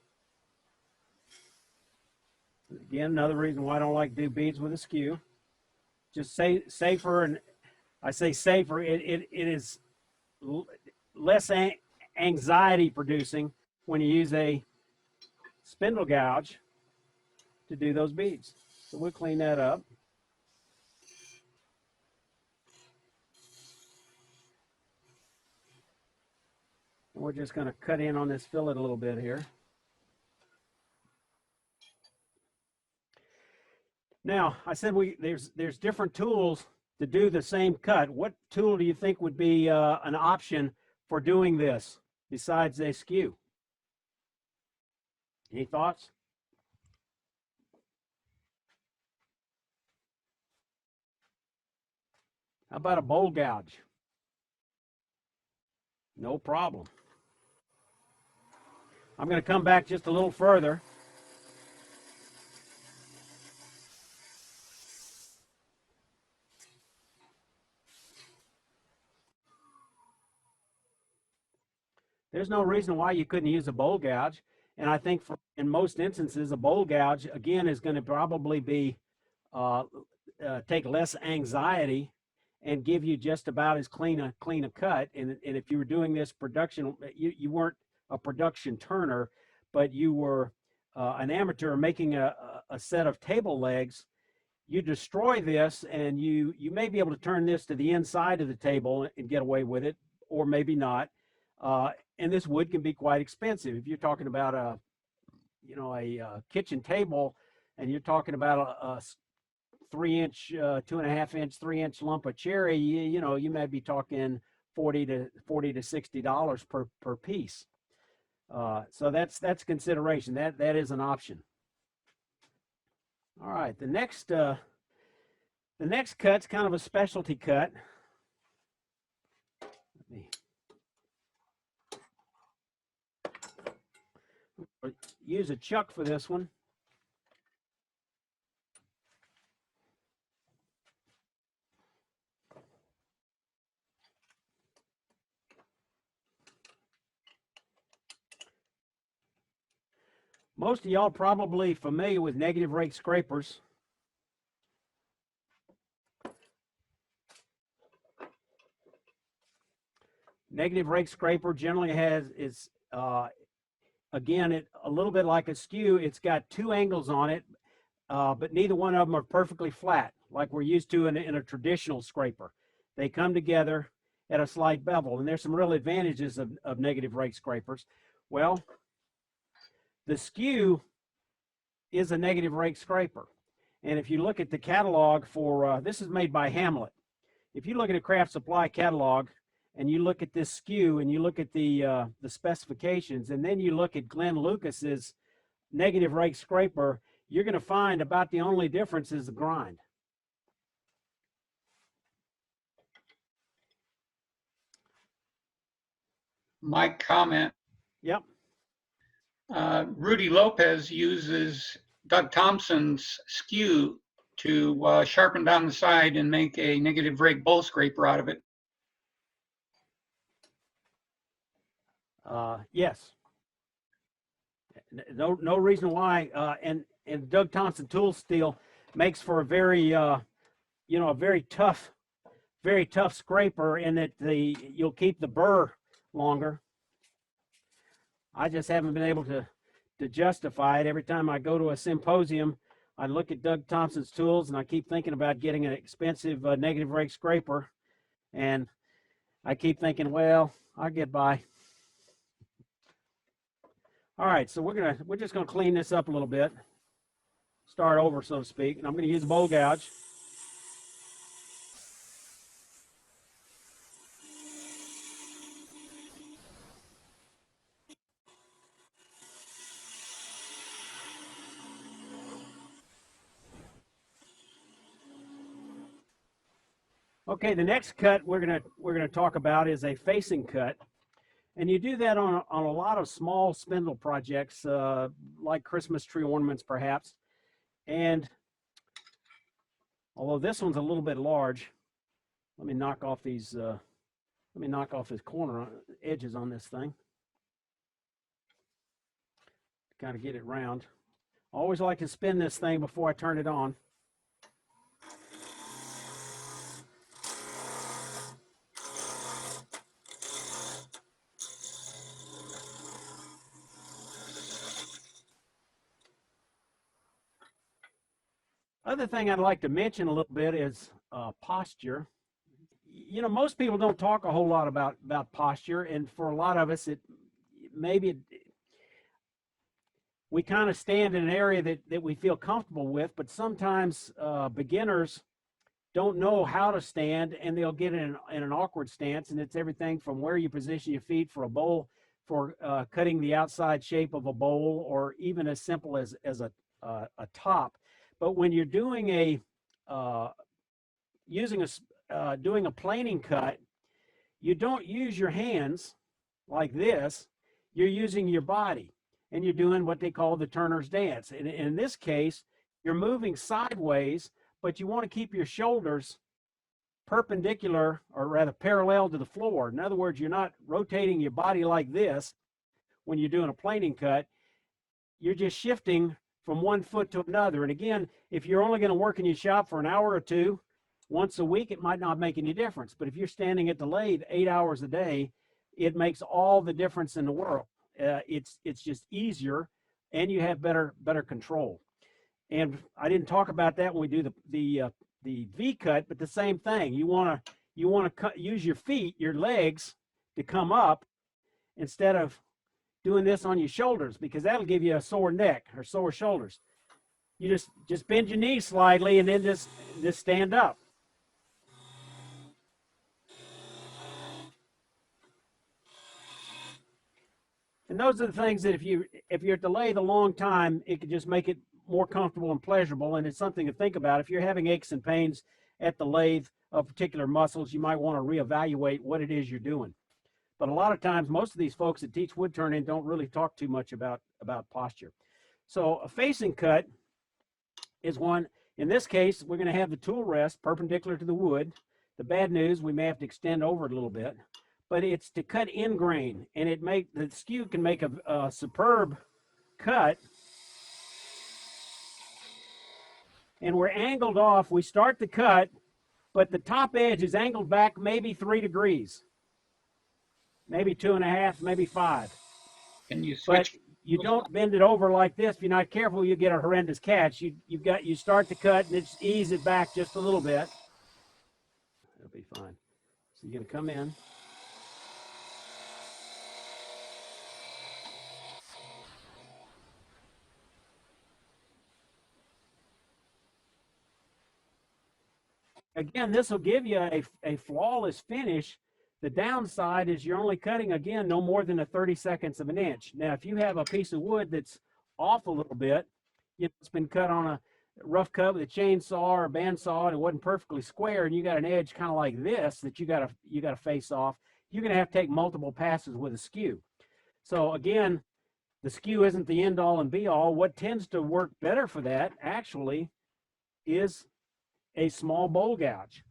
Again, another reason why I don't like to do beads with a skew. Just safer, and I say safer, it is less anxiety producing when you use a spindle gouge to do those beads. So we'll clean that up. We're just going to cut in on this fillet a little bit here. Now, I said there's different tools to do the same cut. What tool do you think would be an option for doing this besides a skew? Any thoughts? How about a bowl gouge? No problem. I'm going to come back just a little further. There's no reason why you couldn't use a bowl gouge. And I think in most instances, a bowl gouge, again, is going to probably be take less anxiety and give you just about as clean a cut. And if you were doing this production, you weren't a production turner, but you were an amateur making a set of table legs, you destroy this, and you may be able to turn this to the inside of the table and get away with it, or maybe not. And this wood can be quite expensive. If you're talking about a kitchen table, and you're talking about a 3-inch, 2.5-inch, 3-inch lump of cherry, you may be talking $40 to $60 per piece. So that's consideration. That is an option. All right, the next cut's kind of a specialty cut. Let me use a chuck for this one. Most of y'all probably familiar with negative rake scrapers. Negative rake scraper generally is again, a little bit like a skew. It's got two angles on it, but neither one of them are perfectly flat like we're used to in a traditional scraper. They come together at a slight bevel, and there's some real advantages of negative rake scrapers. Well, the skew is a negative rake scraper. And if you look at the catalog for, this is made by Hamlet. If you look at a craft supply catalog and you look at this skew and you look at the specifications, and then you look at Glenn Lucas's negative rake scraper, you're going to find about the only difference is the grind. My comment. Yep. Rudy Lopez uses Doug Thompson's skew to sharpen down the side and make a negative rake bowl scraper out of it. Yes. No reason why. And Doug Thompson tool steel makes for a very, a very tough very tough scraper in that you'll keep the burr longer. I just haven't been able to justify it. Every time I go to a symposium, I look at Doug Thompson's tools and I keep thinking about getting an expensive negative rake scraper. And I keep thinking, well, I'll get by. All right, so we're just gonna clean this up a little bit. Start over, so to speak. And I'm gonna use a bowl gouge. Okay, the next cut we're gonna talk about is a facing cut, and you do that on a lot of small spindle projects, like Christmas tree ornaments, perhaps. And although this one's a little bit large, let me knock off these. Let me knock off his corner edges on this thing. Kind of get it round. I always like to spin this thing before I turn it on. Other thing I'd like to mention a little bit is posture. You know, most people don't talk a whole lot about posture, and for a lot of us, we kind of stand in an area that we feel comfortable with, but sometimes beginners don't know how to stand, and they'll get in an awkward stance, and it's everything from where you position your feet for a bowl, for cutting the outside shape of a bowl, or even as simple as a top. But when you're doing doing a planing cut, you don't use your hands like this. You're using your body, and you're doing what they call the turner's dance. And in this case, you're moving sideways, but you want to keep your shoulders perpendicular, or rather parallel to the floor. In other words, you're not rotating your body like this when you're doing a planing cut. You're just shifting from one foot to another. And again, if you're only going to work in your shop for an hour or two once a week, it might not make any difference. But if you're standing at the lathe 8 hours a day, it makes all the difference in the world. It's just easier, and you have better control. And I didn't talk about that when we do the V cut, but the same thing. You want to use your feet, your legs, to come up instead of doing this on your shoulders, because that'll give you a sore neck or sore shoulders. You just bend your knees slightly and then just stand up. And those are the things that if you're at the lathe a long time, it can just make it more comfortable and pleasurable, and it's something to think about. If you're having aches and pains at the lathe of particular muscles, you might want to reevaluate what it is you're doing. But a lot of times, most of these folks that teach wood turning don't really talk too much about posture. So a facing cut is one. In this case, we're going to have the tool rest perpendicular to the wood. The bad news, we may have to extend over it a little bit, but it's to cut in grain, and the skew can make a superb cut. And we're angled off. We start the cut, but the top edge is angled back maybe 3 degrees. Maybe 2.5, maybe 5. Can you switch? But you don't bend it over like this. If you're not careful, you get a horrendous catch. You start the cut and just ease it back just a little bit. It'll be fine. So you're gonna come in. Again, this will give you a flawless finish. The downside is you're only cutting, again, no more than 30 seconds of an inch. Now, if you have a piece of wood that's off a little bit, it's been cut on a rough cut with a chainsaw or a bandsaw, and it wasn't perfectly square, and you got an edge kind of like this that you got to face off, you're going to have to take multiple passes with a skew. So again, the skew isn't the end all and be all. What tends to work better for that actually is a small bowl gouge.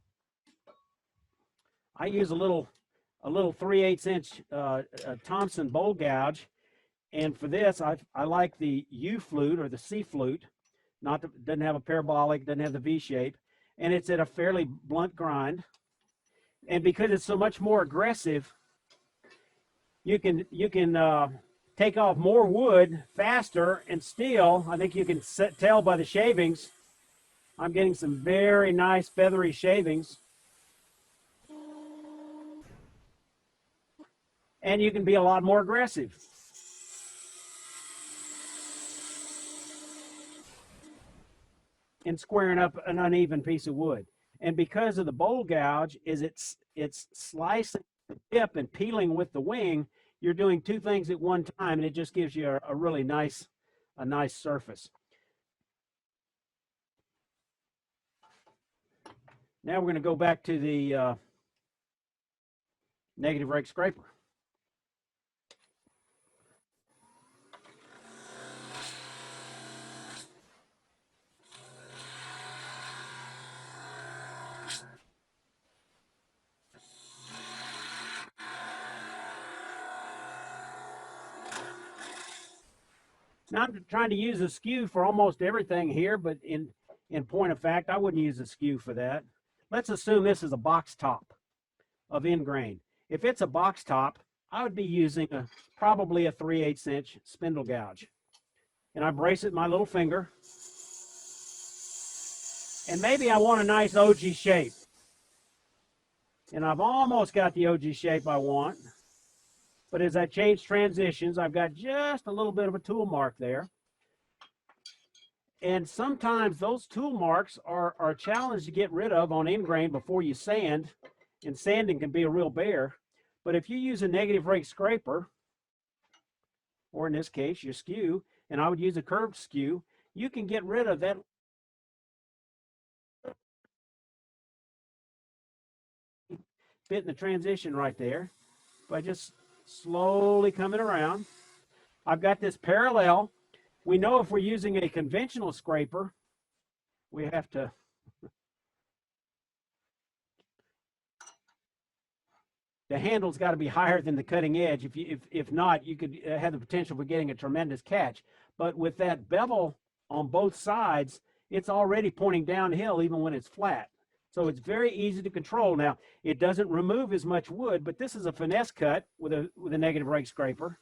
I use a little 3/8 inch Thompson bowl gouge, and for this I like the U flute or the C flute. Doesn't have a parabolic, doesn't have the V shape, and it's at a fairly blunt grind. And because it's so much more aggressive, you can take off more wood faster, and still, I think you can tell by the shavings, I'm getting some very nice feathery shavings. And you can be a lot more aggressive. In squaring up an uneven piece of wood. And because of the bowl gouge, it's slicing the tip and peeling with the wing, you're doing two things at one time, and it just gives you a really nice surface. Now we're going to go back to the negative rake scraper. Now I'm trying to use a skew for almost everything here, but in point of fact, I wouldn't use a skew for that. Let's assume this is a box top of end grain. If it's a box top, I would be using probably a 3/8 inch spindle gouge. And I brace it with my little finger. And maybe I want a nice OG shape. And I've almost got the OG shape I want. But as I change transitions, I've got just a little bit of a tool mark there. And sometimes those tool marks are a challenge to get rid of on end grain before you sand. And sanding can be a real bear. But if you use a negative rake scraper, or in this case, your skew, and I would use a curved skew, you can get rid of that bit in the transition right there by just slowly coming around. I've got this parallel. We know if we're using a conventional scraper, we have to the handle's got to be higher than the cutting edge. If not, you could have the potential for getting a tremendous catch. But with that bevel on both sides, it's already pointing downhill even when it's flat. So it's very easy to control. Now, it doesn't remove as much wood, but this is a finesse cut with a negative rake scraper.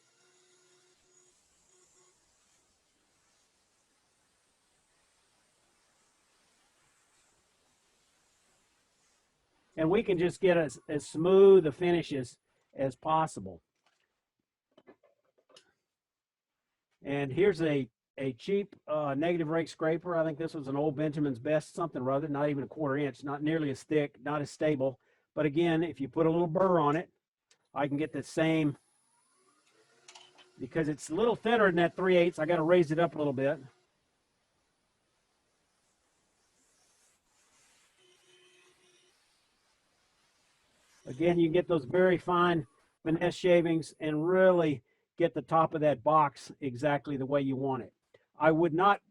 And we can just get as smooth a finish as possible. And here's a cheap negative rake scraper. I think this was an old Benjamin's Best something or other, not even a 1/4 inch, not nearly as thick, not as stable. But again, if you put a little burr on it, I can get the same, because it's a little thinner than that 3/8. I got to raise it up a little bit. Again, you can get those very fine finesse shavings and really get the top of that box exactly the way you want it. I would not,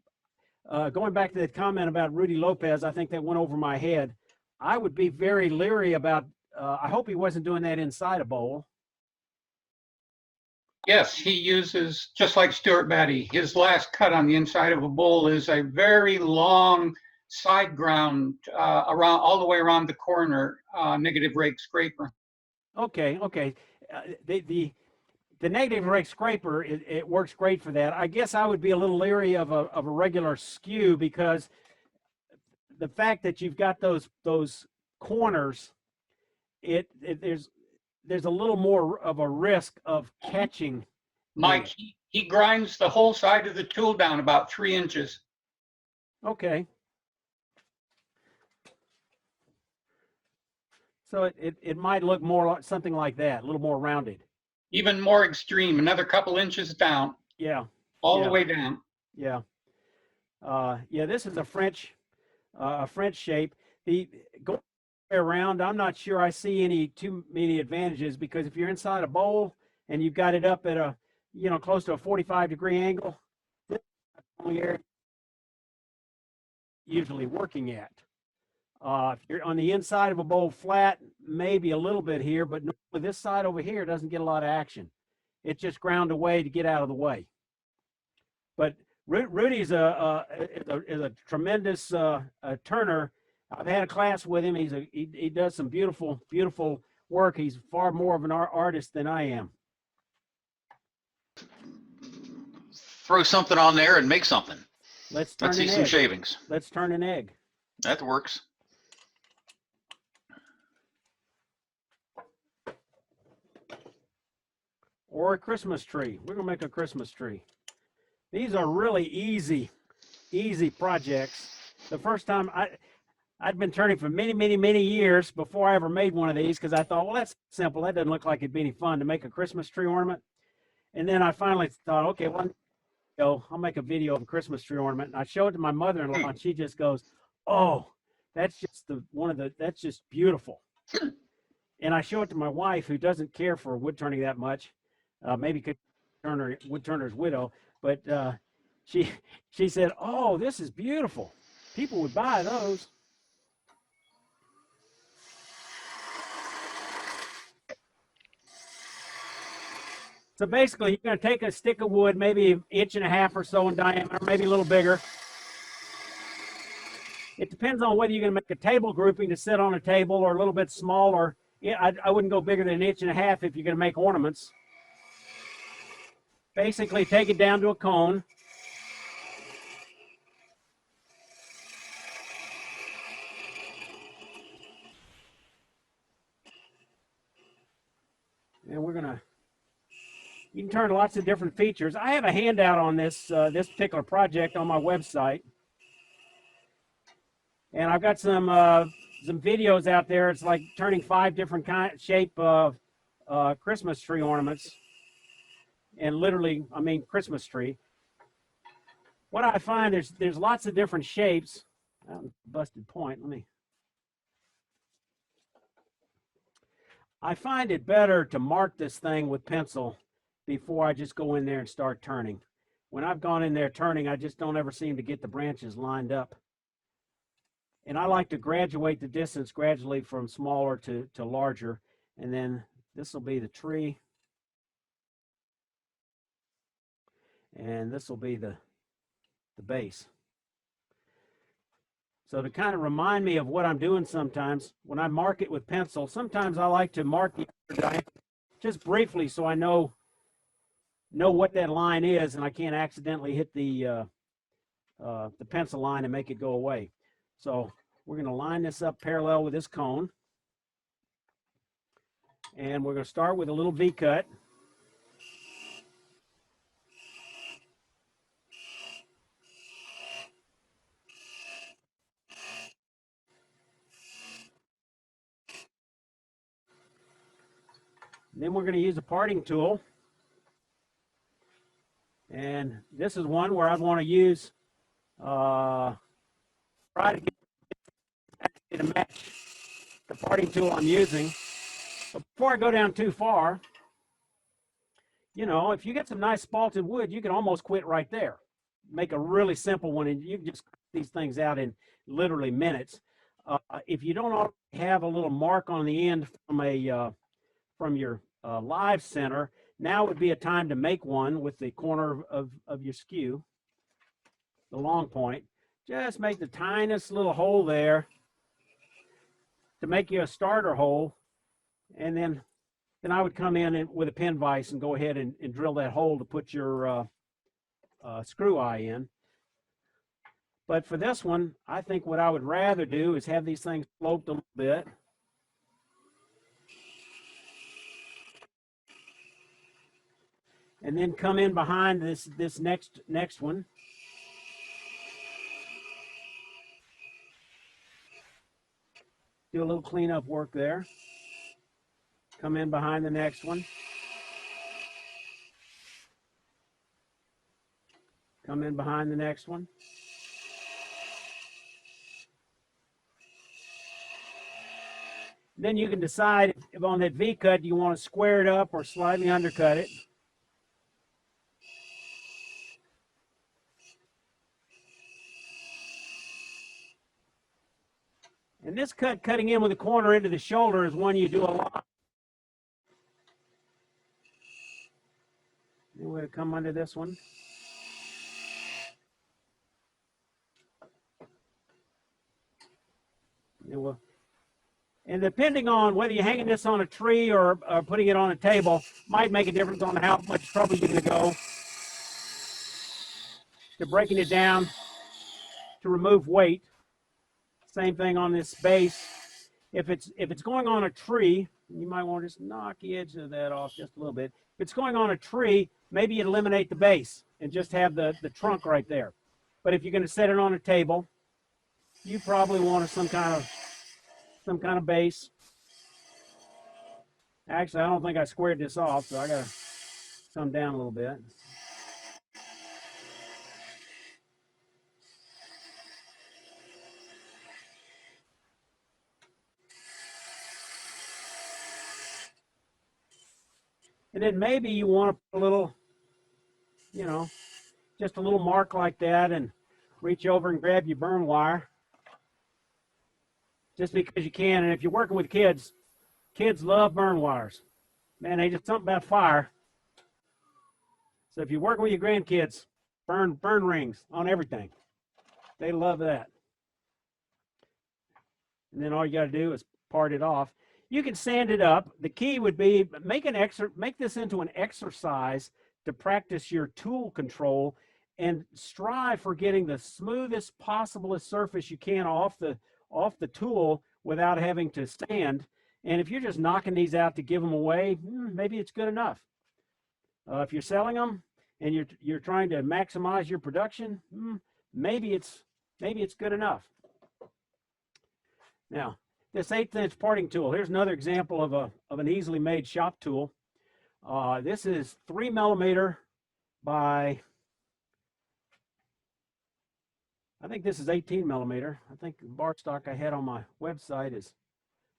going back to that comment about Rudy Lopez, I think that went over my head. I would be very leery about, I hope he wasn't doing that inside a bowl. Yes, he uses, just like Stuart Batty, his last cut on the inside of a bowl is a very long side ground around all the way around the corner, negative rake scraper. Okay. The negative rake scraper, it works great for that. I guess I would be a little leery of a regular skew, because the fact that you've got those corners, there's a little more of a risk of catching. Mike, he grinds the whole side of the tool down about 3 inches. Okay. So it might look more like something like that, a little more rounded. Even more extreme, another couple inches down. Yeah. All the way down. Yeah. Yeah, this is a French shape. The going around, I'm not sure I see too many advantages, because if you're inside a bowl and you've got it up at a, close to a 45-degree angle, this is the only area usually working at. If you're on the inside of a bowl flat, maybe a little bit here, but this side over here doesn't get a lot of action. It's just ground away to get out of the way. But Rudy is a tremendous turner, I've had a class with him. He does some beautiful work. He's far more of an artist than I am. Throw something on there and make something. Let's turn Let's an see some egg. shavings. Let's turn an egg. That works. Or a Christmas tree. We're gonna make a Christmas tree. These are really easy projects. The first time I'd been turning for many years before I ever made one of these, because I thought, well, that's simple. That doesn't look like it'd be any fun to make a Christmas tree ornament. And then I finally thought, okay, well, I'll make a video of a Christmas tree ornament. And I showed it to my mother-in-law, and she just goes, "Oh, that's just that's just beautiful." And I show it to my wife, who doesn't care for wood turning that much. Maybe could turn her Woodturner's widow, but she said, "Oh, this is beautiful. People would buy those." So basically, you're going to take a stick of wood, maybe 1.5 inches or so in diameter, maybe a little bigger. It depends on whether you're going to make a table grouping to sit on a table or a little bit smaller. Yeah, I wouldn't go bigger than 1.5 inches if you're going to make ornaments. Basically, take it down to a cone. And we're going to, you can turn lots of different features. I have a handout on this particular project on my website. And I've got some videos out there. It's like turning 5 different shape of Christmas tree ornaments. And literally, I mean Christmas tree. What I find there's lots of different shapes. Busted point. I find it better to mark this thing with pencil before I just go in there and start turning. When I've gone in there turning, I just don't ever seem to get the branches lined up. And I like to graduate the distance gradually from smaller to larger. And then this will be the tree. And this will be the base. So to kind of remind me of what I'm doing sometimes, when I mark it with pencil, sometimes I like to mark the diameter just briefly so I know what that line is and I can't accidentally hit the pencil line and make it go away. So we're going to line this up parallel with this cone. And we're going to start with a little V-cut. Then we're going to use a parting tool. And this is one where I want to use, try to get to match the parting tool I'm using. But before I go down too far, you know, if you get some nice spalted wood, you can almost quit right there. Make a really simple one, and you can just cut these things out in literally minutes. If you don't already have a little mark on the end from your live center, now would be a time to make one with the corner of your skew, the long point. Just make the tiniest little hole there to make you a starter hole, and then I would come in with a pin vise and go ahead and drill that hole to put your screw eye in. But for this one, I think what I would rather do is have these things sloped a little bit. And then come in behind this next one. Do a little cleanup work there. Come in behind the next one. Come in behind the next one. Then you can decide if on that V-cut you want to square it up or slightly undercut it. And this cutting in with the corner into the shoulder is one you do a lot. Then we're going to come under this one. And depending on whether you're hanging this on a tree or putting it on a table, might make a difference on how much trouble you're going to go to breaking it down to remove weight. Same thing on this base. If it's going on a tree, you might want to just knock the edge of that off just a little bit. If it's going on a tree, maybe you'd eliminate the base and just have the trunk right there. But if you're going to set it on a table, you probably want some kind of base. Actually, I don't think I squared this off, so I got to come down a little bit. And then maybe you want to put a little, just a little mark like that and reach over and grab your burn wire. Just because you can. And if you're working with kids, kids love burn wires. Man, they just something about fire. So if you're working with your grandkids, burn rings on everything. They love that. And then all you got to do is part it off. You can sand it up. The key would be make this into an exercise to practice your tool control and strive for getting the smoothest possible surface you can off the tool without having to sand. And if you're just knocking these out to give them away, maybe it's good enough. If you're selling them and you're trying to maximize your production, maybe it's good enough. Now, this 1/8" parting tool. Here's another example of an easily made shop tool. This is 3mm by, I think this is 18mm. I think the bar stock I had on my website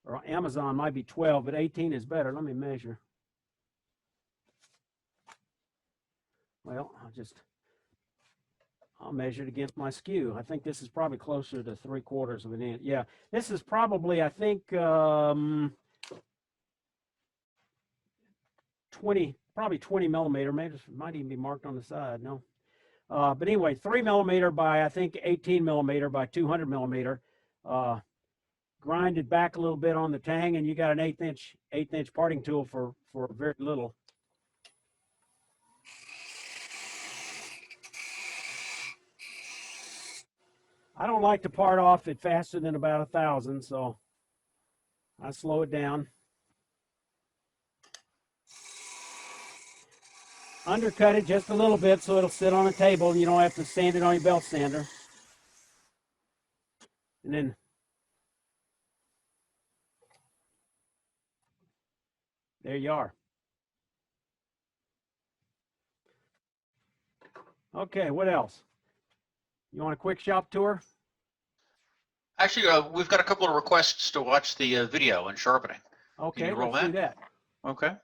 or Amazon might be 12, but 18 is better. Let me measure. Well, I'll measure it against my Skew. I think this is probably closer to 3/4 of an inch. Yeah, this is probably, I think, 20mm. Maybe it might even be marked on the side. No, but anyway, 3mm by, I think, 18mm by 200mm. Grind it back a little bit on the tang, and you got an 1/8" parting tool for very little. I don't like to part off it faster than about 1,000, so I slow it down. Undercut it just a little bit so it'll sit on a table and you don't have to sand it on your belt sander. And then there you are. Okay, what else? You want a quick shop tour? Actually, we've got a couple of requests to watch the video and sharpening. Okay, roll let's do that. Okay.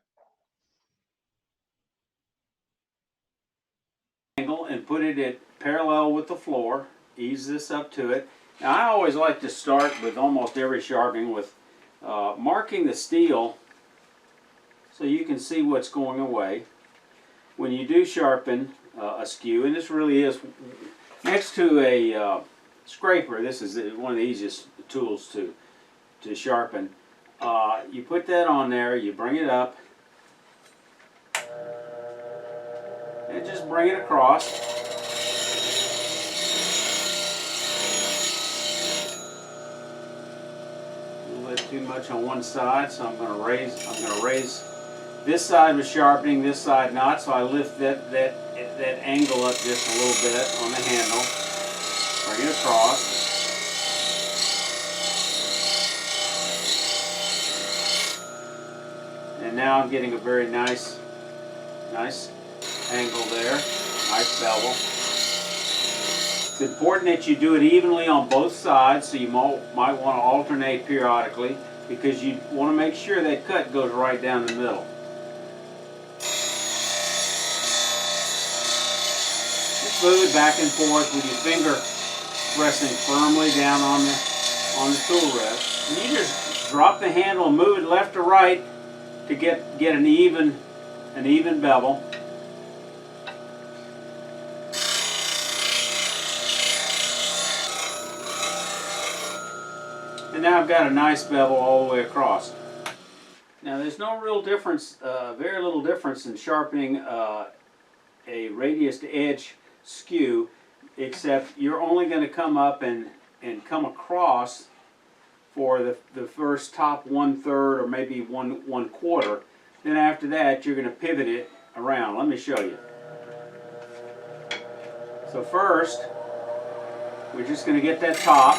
Angle and put it at parallel with the floor. Ease this up to it. Now, I always like to start with almost every sharpening with marking the steel so you can see what's going away. When you do sharpen a skew, and this really is next to a scraper, this is one of the easiest tools to sharpen. You put that on there, you bring it up, and just bring it across. A little bit too much on one side, so I'm going to raise. This side was sharpening, this side not, so I lift that angle up just a little bit on the handle. Bring it across. And now I'm getting a very nice angle there, nice bevel. It's important that you do it evenly on both sides, so you might want to alternate periodically because you want to make sure that cut goes right down the middle. Just move it back and forth with your finger pressing firmly down on the tool rest. And you just drop the handle and move it left to right to get an even bevel. And now I've got a nice bevel all the way across. Now there's no real difference, very little difference in sharpening a radius to edge skew, except you're only going to come up and come across for the first top 1/3 or maybe 1/4. Then after that you're going to pivot it around. Let me show you. So first we're just going to get that top.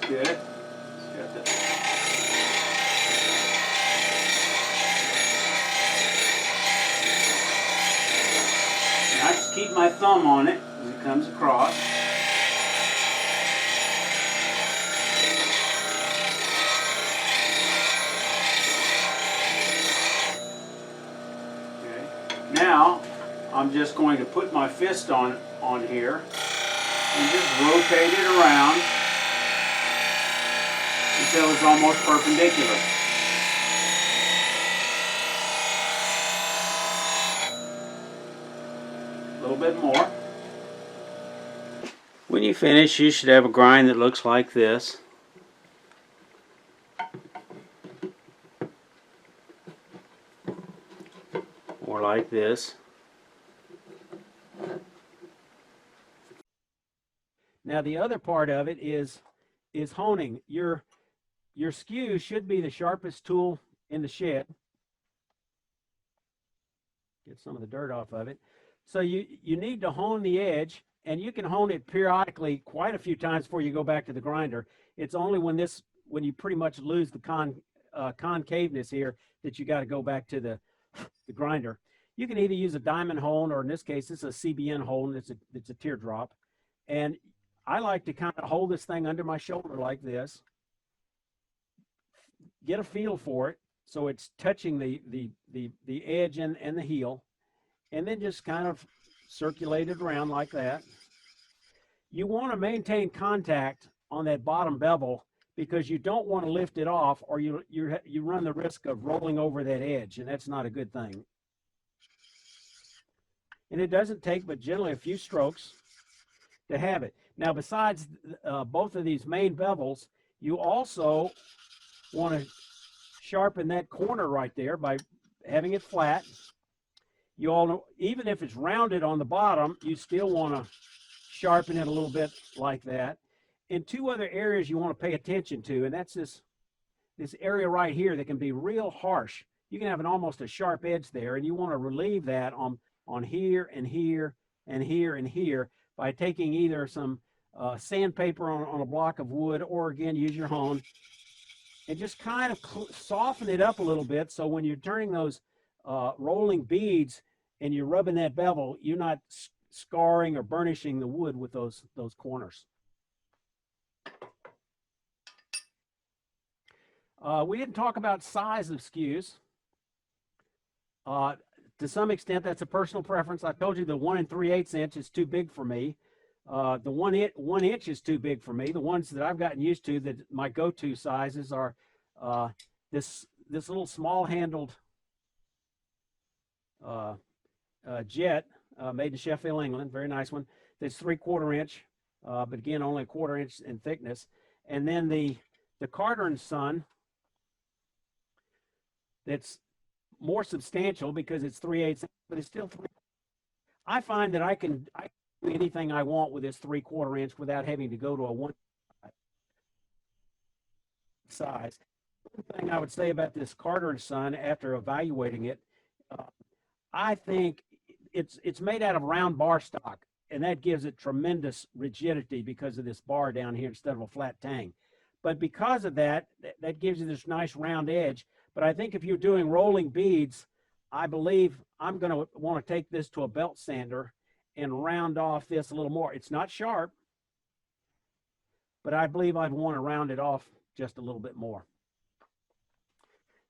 Good. Got that. Now I just keep my thumb on it as it comes across. Okay. Now I'm just going to put my fist on here and just rotate it around until it's almost perpendicular. A little bit more. When you finish, you should have a grind that looks like this. Or like this. Now the other part of it is honing. Your skew should be the sharpest tool in the shed. Get some of the dirt off of it. So you need to hone the edge, and you can hone it periodically quite a few times before you go back to the grinder. It's only when you pretty much lose the concaveness here that you got to go back to the grinder. You can either use a diamond hone, or in this case, it's a CBN hone. It's a teardrop. And I like to kind of hold this thing under my shoulder like this. Get a feel for it so it's touching the edge and the heel, and then just kind of circulate it around like that. You want to maintain contact on that bottom bevel because you don't want to lift it off, or you run the risk of rolling over that edge, and that's not a good thing. And it doesn't take but generally a few strokes to have it. Now besides both of these main bevels, you also want to sharpen that corner right there by having it flat. You all know, even if it's rounded on the bottom, you still want to sharpen it a little bit like that. And two other areas you want to pay attention to, and that's this area right here that can be real harsh. You can have almost a sharp edge there, and you want to relieve that on here and here and here and here by taking either some sandpaper on a block of wood, or again, use your hone, and just kind of soften it up a little bit, so when you're turning those rolling beads and you're rubbing that bevel, you're not scarring or burnishing the wood with those corners. We didn't talk about size of skews. To some extent, that's a personal preference. I told you the 1 3/8 inch is too big for me. The 1 inch is too big for me. The ones that I've gotten used to, that my go-to sizes are this little small-handled jet made in Sheffield, England. Very nice one. That's 3/4 inch, but again only 1/4 inch in thickness. And then the Carter and Son, that's more substantial because it's 3/8, but it's still 3. I find that I can do anything I want with this 3/4 inch without having to go to a 1 size. One thing I would say about this Carter and Son, after evaluating it, I think it's made out of round bar stock, and that gives it tremendous rigidity because of this bar down here instead of a flat tang. But because of that, that gives you this nice round edge. But I think if you're doing rolling beads, I believe I'm going to want to take this to a belt sander and round off this a little more. It's not sharp, but I believe I'd want to round it off just a little bit more.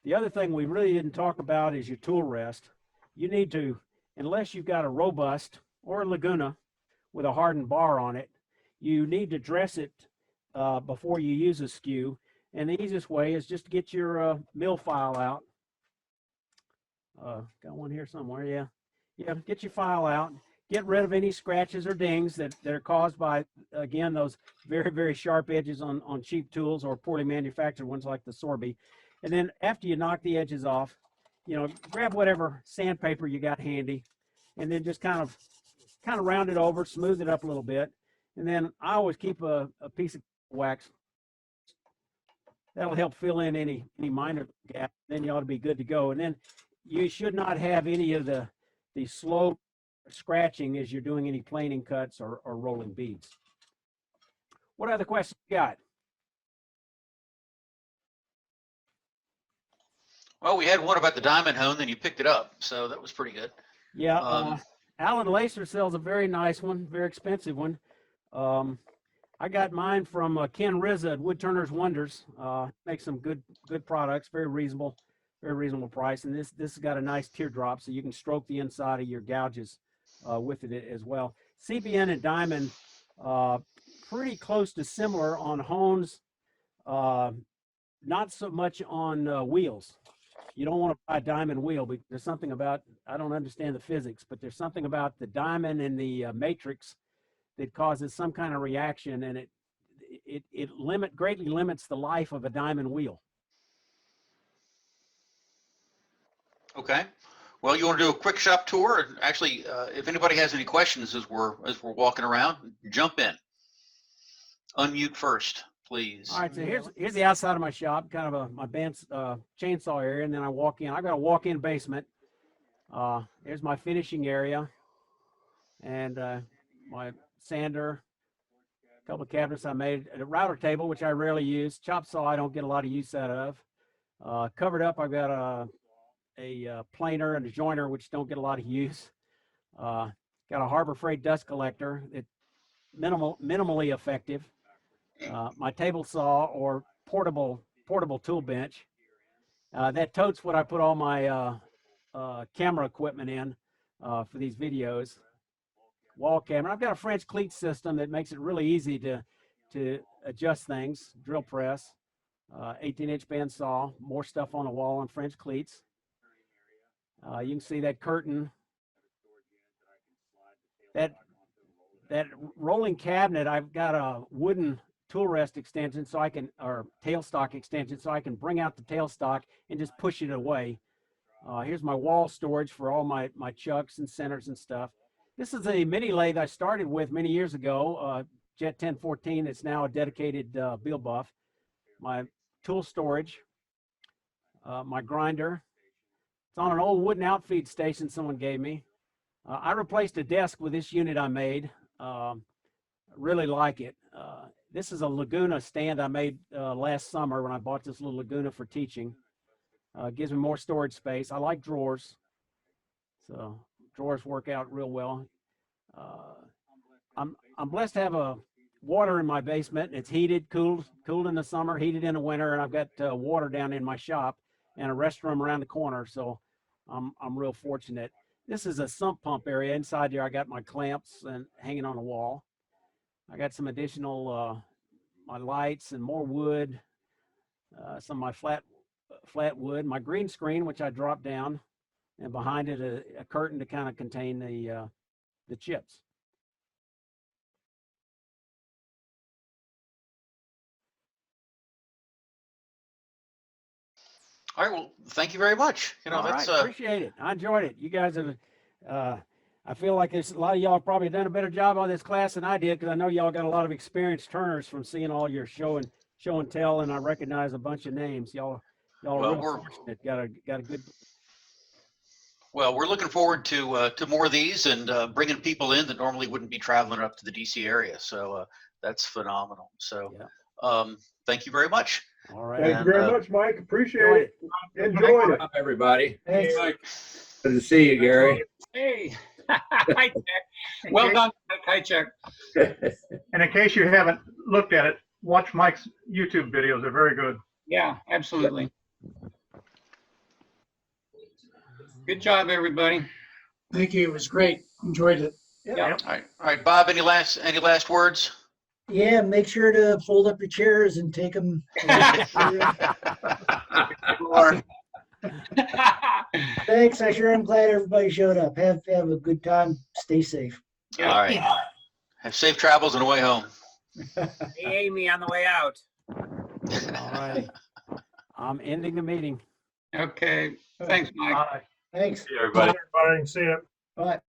The other thing we really didn't talk about is your tool rest. You need to, unless you've got a robust or a Laguna with a hardened bar on it, you need to dress it before you use a skew. And the easiest way is just to get your mill file out. Got one here somewhere, yeah. Yeah, get your file out. Get rid of any scratches or dings that are caused by, again, those very, very sharp edges on cheap tools or poorly manufactured ones like the Sorby. And then after you knock the edges off, you know, grab whatever sandpaper you got handy, and then just kind of round it over, smooth it up a little bit. And then I always keep a piece of wax. That'll help fill in any minor gap. Then you ought to be good to go. And then you should not have any of the slow scratching as you're doing any planing cuts or rolling beads. What other questions you got? Well, we had one about the diamond hone, then you picked it up, so that was pretty good. Yeah, Alan Lacer sells a very nice one, very expensive one. I got mine from Ken Rizza at Woodturners Wonders. Makes some good products, very reasonable price. And this has got a nice teardrop, so you can stroke the inside of your gouges with it as well. CBN and diamond, pretty close to similar on hones, not so much on wheels. You don't want to buy a diamond wheel, but there's something about, I don't understand the physics, but there's something about the diamond and the matrix that causes some kind of reaction, and it greatly limits the life of a diamond wheel. Okay. Well, you want to do a quick shop tour? Actually, if anybody has any questions as we're walking around, jump in. Unmute first, please. All right, so here's the outside of my shop, kind of my band's chainsaw area, and then I walk in. I've got a walk-in basement. There's my finishing area, and my sander, a couple of cabinets I made, a router table, which I rarely use, chop saw I don't get a lot of use out of. Covered up, I've got a planer and a joiner, which don't get a lot of use. Got a Harbor Freight dust collector. It's minimally effective. My table saw or portable tool bench. That totes what I put all my camera equipment in for these videos. Wall camera. I've got a French cleat system that makes it really easy to adjust things. Drill press, 18-inch bandsaw, more stuff on the wall on French cleats. You can see that curtain. That rolling cabinet, I've got a wooden tool rest extension so I can, or tailstock extension, so I can bring out the tailstock and just push it away. Here's my wall storage for all my chucks and centers and stuff. This is a mini lathe I started with many years ago, Jet 1014. It's now a dedicated Beal Buff. My tool storage, my grinder. It's on an old wooden outfeed station someone gave me. I replaced a desk with this unit I made. Really like it. This is a Laguna stand I made last summer when I bought this little Laguna for teaching. Gives me more storage space. I like drawers, so drawers work out real well. I'm blessed to have a water in my basement. It's heated, cooled in the summer, heated in the winter, and I've got water down in my shop and a restroom around the corner, so I'm real fortunate. This is a sump pump area. Inside there, I got my clamps and hanging on the wall. I got some additional my lights and more wood, some of my flat wood, my green screen, which I dropped down, and behind it a curtain to kind of contain the chips. All right. Well, thank you very much. You know, All that's right, appreciate it. I enjoyed it. You guys have. I feel like there's a lot of y'all probably done a better job on this class than I did, because I know y'all got a lot of experienced turners from seeing all your show and tell, and I recognize a bunch of names. Y'all Well, are real fortunate. Got a good. well, we're looking forward to more of these and bringing people in that normally wouldn't be traveling up to the DC area. So that's phenomenal. So thank you very much. All right. Thank you very much, Mike. Appreciate it. Enjoyed it. Up, everybody. Hey, Mike. Good to see you, Gary. hey. Hi, Jack. Well done, Mike. Hi, Jack. And in case you haven't looked at it, watch Mike's YouTube videos. They're very good. Yeah, absolutely. Good job, everybody. Thank you. It was great. Enjoyed it. Yeah. All right, Bob. Any last words? Yeah, make sure to fold up your chairs and take them. Thanks. I sure am glad everybody showed up. Have a good time. Stay safe. All right. Have safe travels on the way home. Hey, Amy on the way out. All right. I'm ending the meeting. Okay, thanks, Mike. Bye. Thanks. See you, everybody. Everybody, see you. Bye.